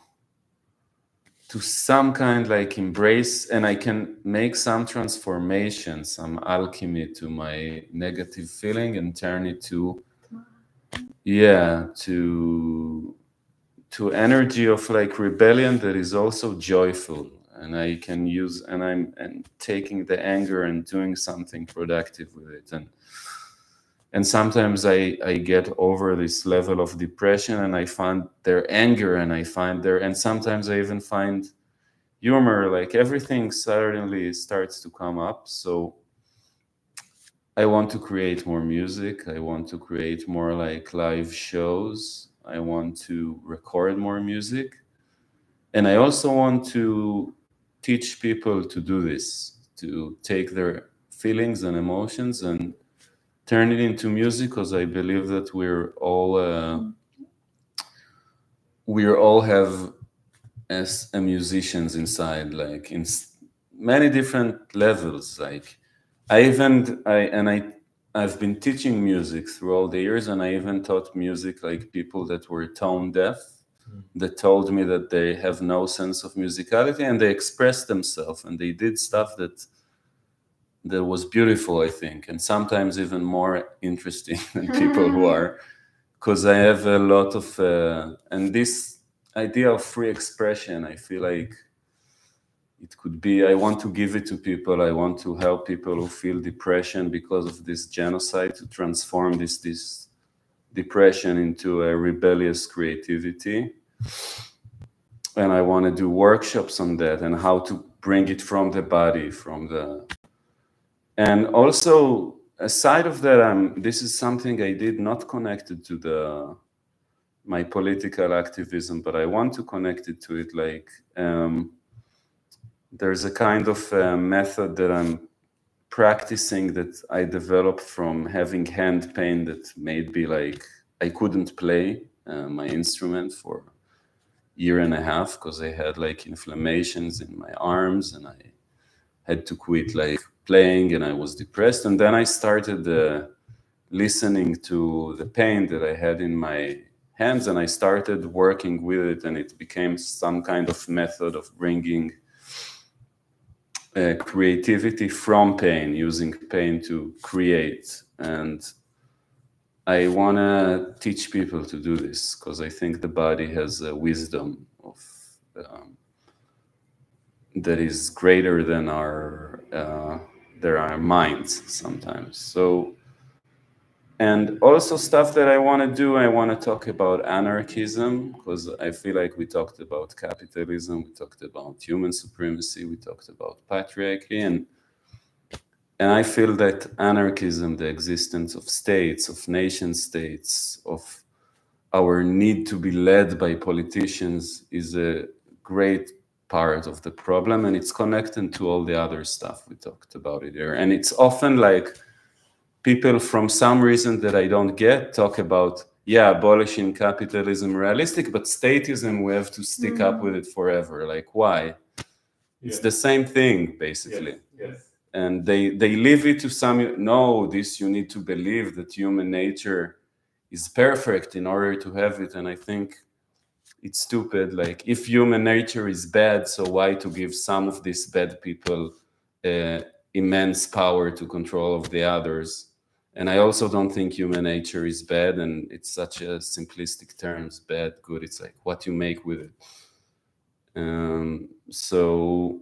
some kind, like, embrace, and I can make some transformation, some alchemy to my negative feeling and turn it to energy of, like, rebellion that is also joyful, and I can use, and I'm taking the anger and doing something productive with it, and sometimes I get over this level of depression, and I find their anger, and sometimes I even find humor, like everything suddenly starts to come up. So I want to create more music. I want to create more, like, live shows. I want to record more music. And I also want to teach people to do this, to take their feelings and emotions and turn it into music, because I believe that we all have as a musicians inside, like in many different levels. Like I've been teaching music through all the years, and I even taught music like people that were tone deaf, that told me that they have no sense of musicality, and they expressed themselves and they did stuff that was beautiful, I think, and sometimes even more interesting than people who are, because I have a lot of and this idea of free expression, I feel like it could be, I want to give it to people. I want to help people who feel depression because of this genocide, to transform this depression into a rebellious creativity. And I want to do workshops on that and how to bring it from the body, and also aside of that, this is something I did not connected to my political activism, but I want to connect it to it. Like there's a kind of method that I'm practicing that I developed from having hand pain that made me like I couldn't play my instrument for a year and a half because I had like inflammations in my arms and I had to quit like playing and I was depressed. And then I started listening to the pain that I had in my hands and I started working with it, and it became some kind of method of bringing creativity from pain, using pain to create. And I want to teach people to do this because I think the body has a wisdom of that is greater than our minds sometimes. So, and also stuff that I want to do, I want to talk about anarchism, because I feel like we talked about capitalism, we talked about human supremacy, we talked about patriarchy, and I feel that anarchism, the existence of states, of nation states, of our need to be led by politicians is a great part of the problem, and it's connected to all the other stuff we talked about it here. And it's often like people from some reason that I don't get talk about, yeah, abolishing capitalism realistic, but statism, we have to stick up with it forever. Like, why? It's the same thing, basically. Yes. And they leave it to some, no, this you need to believe that human nature is perfect in order to have it. And I think it's stupid. Like, if human nature is bad, so why to give some of these bad people immense power to control of the others? And I also don't think human nature is bad, and it's such a simplistic terms, bad, good. It's like what you make with it. So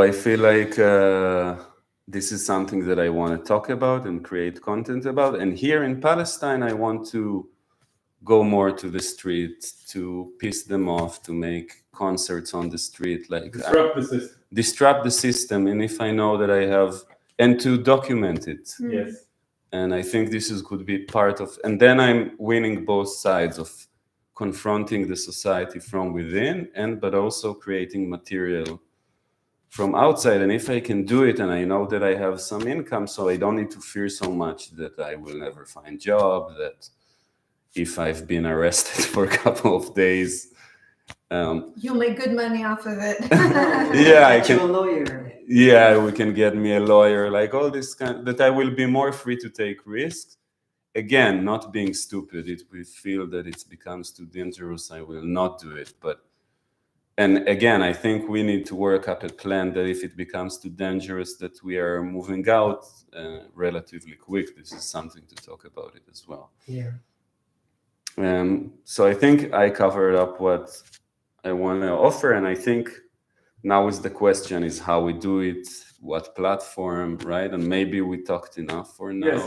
I feel like this is something that I want to talk about and create content about. And here in Palestine, I want to go more to the street, to piss them off, to make concerts on the street, like Disrupt the system. Disrupt the system. And if I know that I have, and to document it. Yes. And I think could be part of, and then I'm winning both sides of confronting the society from within, but also creating material from outside. And if I can do it, and I know that I have some income, so I don't need to fear so much that I will never find job, that if I've been arrested for a couple of days, you'll make good money off of it. Yeah, I Get you can. a lawyer. Yeah, we can get me a lawyer, like all this kind, that I will be more free to take risks. Again, not being stupid. If we feel that it becomes too dangerous, I will not do it. And again, I think we need to work up a plan that if it becomes too dangerous, that we are moving out relatively quick. This is something to talk about it as well. Yeah. So I think I covered up what I want to offer, and I think now is the question is how we do it, what platform, right? And maybe we talked enough for now. Yes,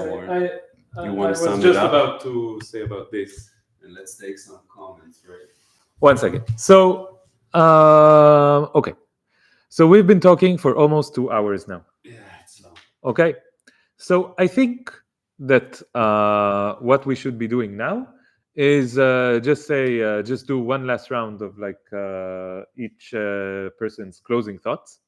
You I want was to sum it just up? about to say about this. And let's take some comments, right? 1 second. So, okay. So we've been talking for almost 2 hours now. Yeah, it's long. Okay. So I think that what we should be doing now is just do one last round of like each person's closing thoughts.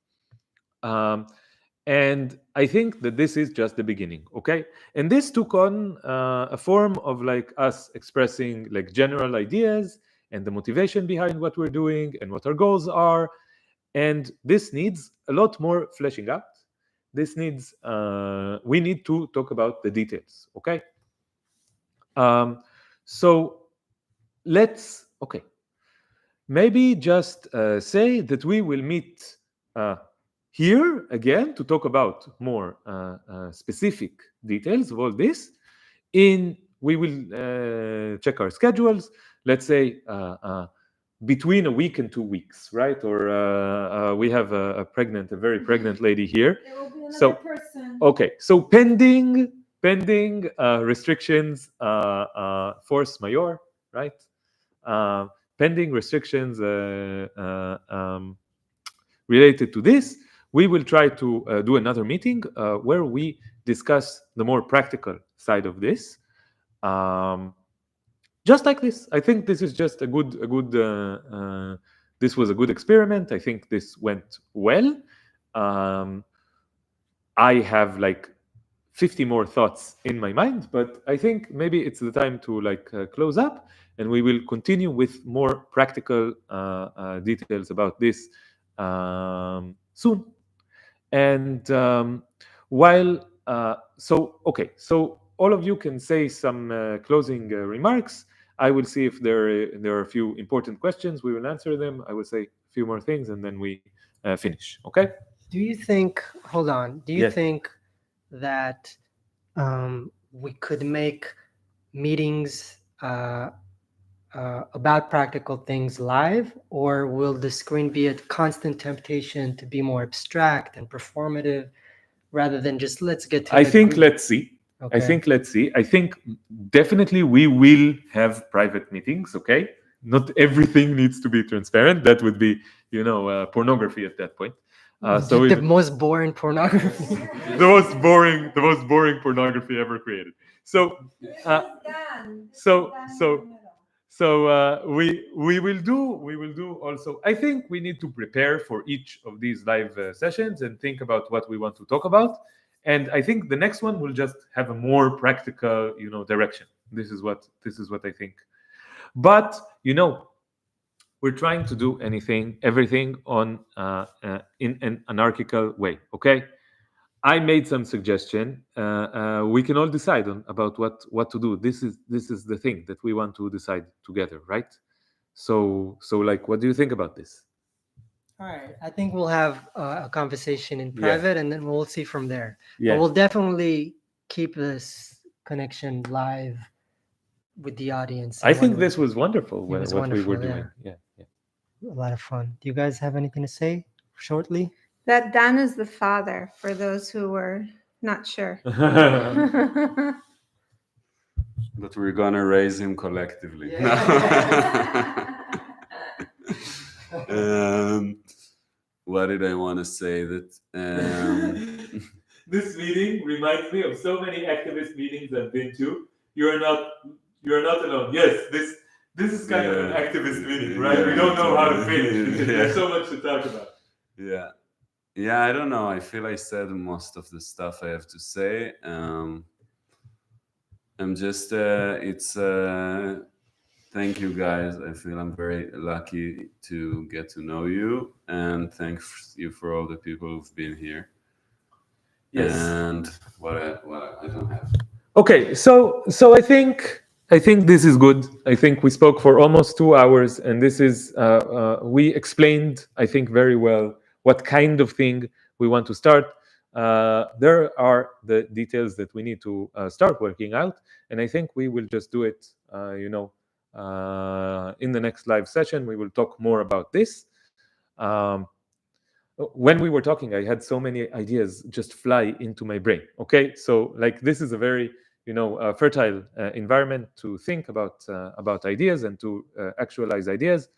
And I think that this is just the beginning, okay? And this took on a form of like us expressing like general ideas and the motivation behind what we're doing and what our goals are. And this needs a lot more fleshing out. This needs, we need to talk about the details, okay? So okay. Maybe just say that we will meet here again to talk about more specific details of all this. We will check our schedules. Let's say between a week and 2 weeks, right? Or we have a very pregnant lady here. There will be another So person. okay, so pending restrictions, force majeure, right? Pending restrictions related to this, we will try to do another meeting where we discuss the more practical side of this. Just like this, I think this is just a good. This was a good experiment. I think this went well. I have like 50 more thoughts in my mind, but I think maybe it's the time to like close up, and we will continue with more practical details about this soon. And so all of you can say some closing remarks. I will see if there are a few important questions. We will answer them. I will say a few more things, and then we finish. Okay? Do you think? Hold on. Do you Yes. think that we could make meetings about practical things live, or will the screen be a constant temptation to be more abstract and performative rather than just let's get to I the think group? let's see. Okay. I think definitely we will have private meetings. Okay, not everything needs to be transparent. That would be, pornography at that point. The most boring pornography. the most boring pornography ever created. So we will do also. I think we need to prepare for each of these live sessions and think about what we want to talk about. And I think the next one will just have a more practical, direction. This is what I think. But we're trying to do everything on in an anarchical way. Okay, I made some suggestion. We can all decide about what to do. This is the thing that we want to decide together, right? So like, what do you think about this? All right. I think we'll have a conversation in Yeah. private, and then we'll see from there. Yeah. But we'll definitely keep this connection live with the audience. I think this was wonderful. was What we were wonderful, doing. Yeah. a lot of fun. Do you guys have anything to say shortly? That Dan is the father, for those who were not sure. But we're gonna raise him collectively. What did I want to say? That This meeting reminds me of so many activist meetings I've been to. You're not alone. Yes, this is kind of an activist meeting, right? We don't know how to finish because there's so much to talk about. Yeah, I don't know. I feel I said most of the stuff I have to say. I'm just thank you guys. I feel I'm very lucky to get to know you, and thanks you for all the people who've been here. Yes. And what I don't have. Okay, so I think this is good. I think we spoke for almost 2 hours, and this is we explained, I think, very well what kind of thing we want to start. There are the details that we need to start working out, and I think we will just do it. In the next live session, we will talk more about this. When we were talking, I had so many ideas just fly into my brain. Okay, so like this is a very fertile environment to think about ideas and to actualize ideas.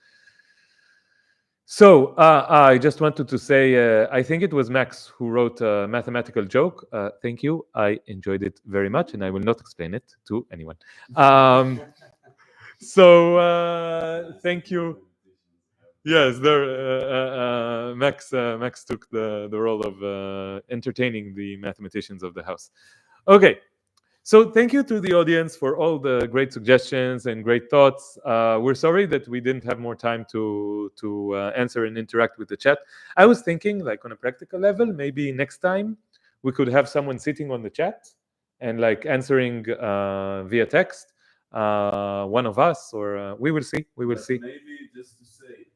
So I just wanted to say, I think it was Max who wrote a mathematical joke. Thank you. I enjoyed it very much, and I will not explain it to anyone. So thank you. Yes, Max took the role of entertaining the mathematicians of the house. Okay. So thank you to the audience for all the great suggestions and great thoughts. We're sorry that we didn't have more time to answer and interact with the chat. I was thinking, like on a practical level, maybe next time we could have someone sitting on the chat and like answering via text, one of us, or we will see. We will But see. maybe just to say,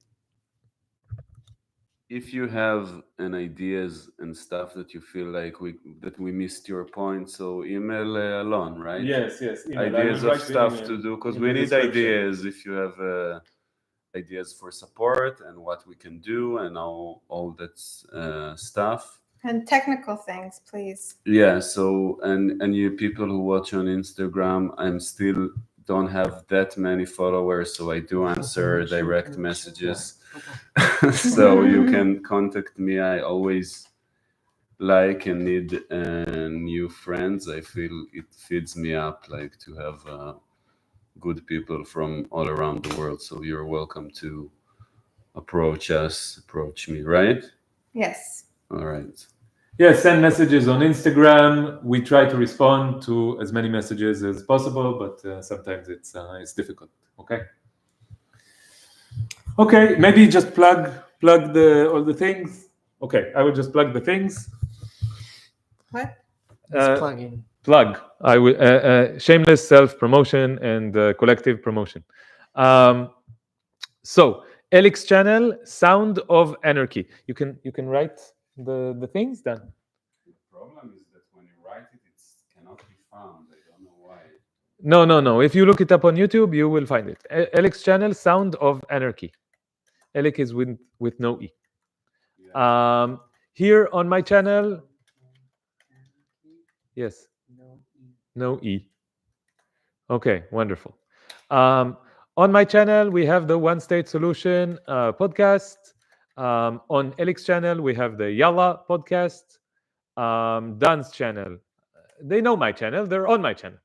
if you have an ideas and stuff that you feel like we missed your point, so email Alon, right? Yes. Ideas of stuff to do, because we need ideas. If you have ideas for support and what we can do and all that stuff. And technical things, please. Yeah. So and you people who watch on Instagram, I'm still don't have that many followers, so I do answer direct messages. So you can contact me. I always like and need new friends. I feel it feeds me up, like to have good people from all around the world. So you're welcome to approach me, right? Yes. All right. Yes, send messages on Instagram. We try to respond to as many messages as possible, but sometimes it's difficult. Okay. Okay, maybe just plug all the things. Okay, I will just plug the things. What? It's plugging. Plug. I will shameless self promotion and collective promotion. So Elik's channel, Sound of Anarchy. You can write the things then. The problem is that when you write it, it cannot be found. I don't know why. No. If you look it up on YouTube, you will find it. Elik's channel, Sound of Anarchy. Elik is with no E. Yeah. Here on my channel, yes, no E. Okay, wonderful. On my channel, we have the One State Solution podcast. On Elik's channel, we have the Yalla podcast. Dan's channel, they know my channel. They're on my channel.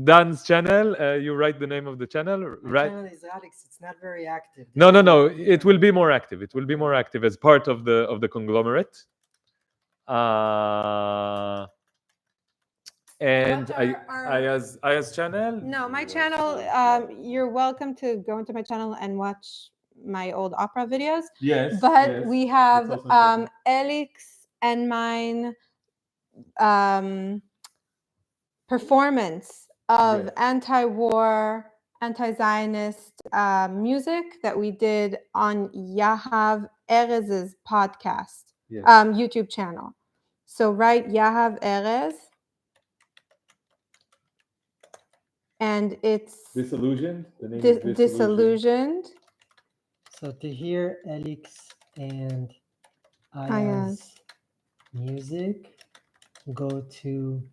Dan's channel, you write the name of the channel, My right? channel is Alex. It's not very active. No. It will be more active. It will be more active as part of the conglomerate. And Aya's channel. No, my channel. You're welcome to go into my channel and watch my old opera videos. Yes. But yes. we have That's also important. Elik's and mine performance of Yes. anti-war, anti-Zionist music that we did on Yahav Erez's podcast, Yes. YouTube channel. So write Yahav Erez, and it's Disillusioned. The name is Disillusioned. So to hear Elik's and Aya's Aya's music, go to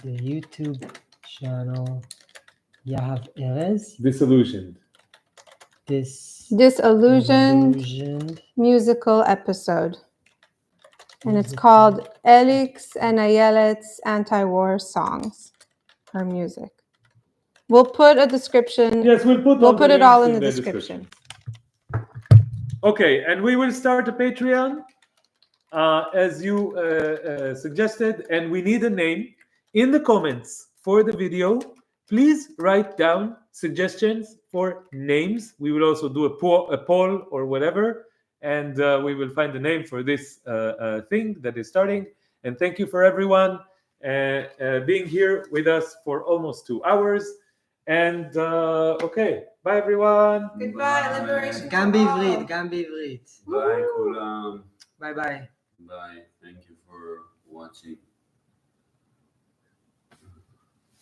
the YouTube channel Yahav Erez. Disillusioned. Disillusioned musical episode. And it's called Elik's and Ayelet's Anti-War Songs, her music. We'll put a description. Yes, we'll put it all in the description. Okay, and we will start a Patreon as you suggested, and we need a name. In the comments for the video, please write down suggestions for names. We will also do a poll or whatever, and we will find a name for this thing that is starting. And thank you for everyone being here with us for almost 2 hours. And okay, bye everyone. Goodbye, liberation. גם בעברית, גם בעברית. Bye, Kulam. Bye bye. Bye. Thank you for watching.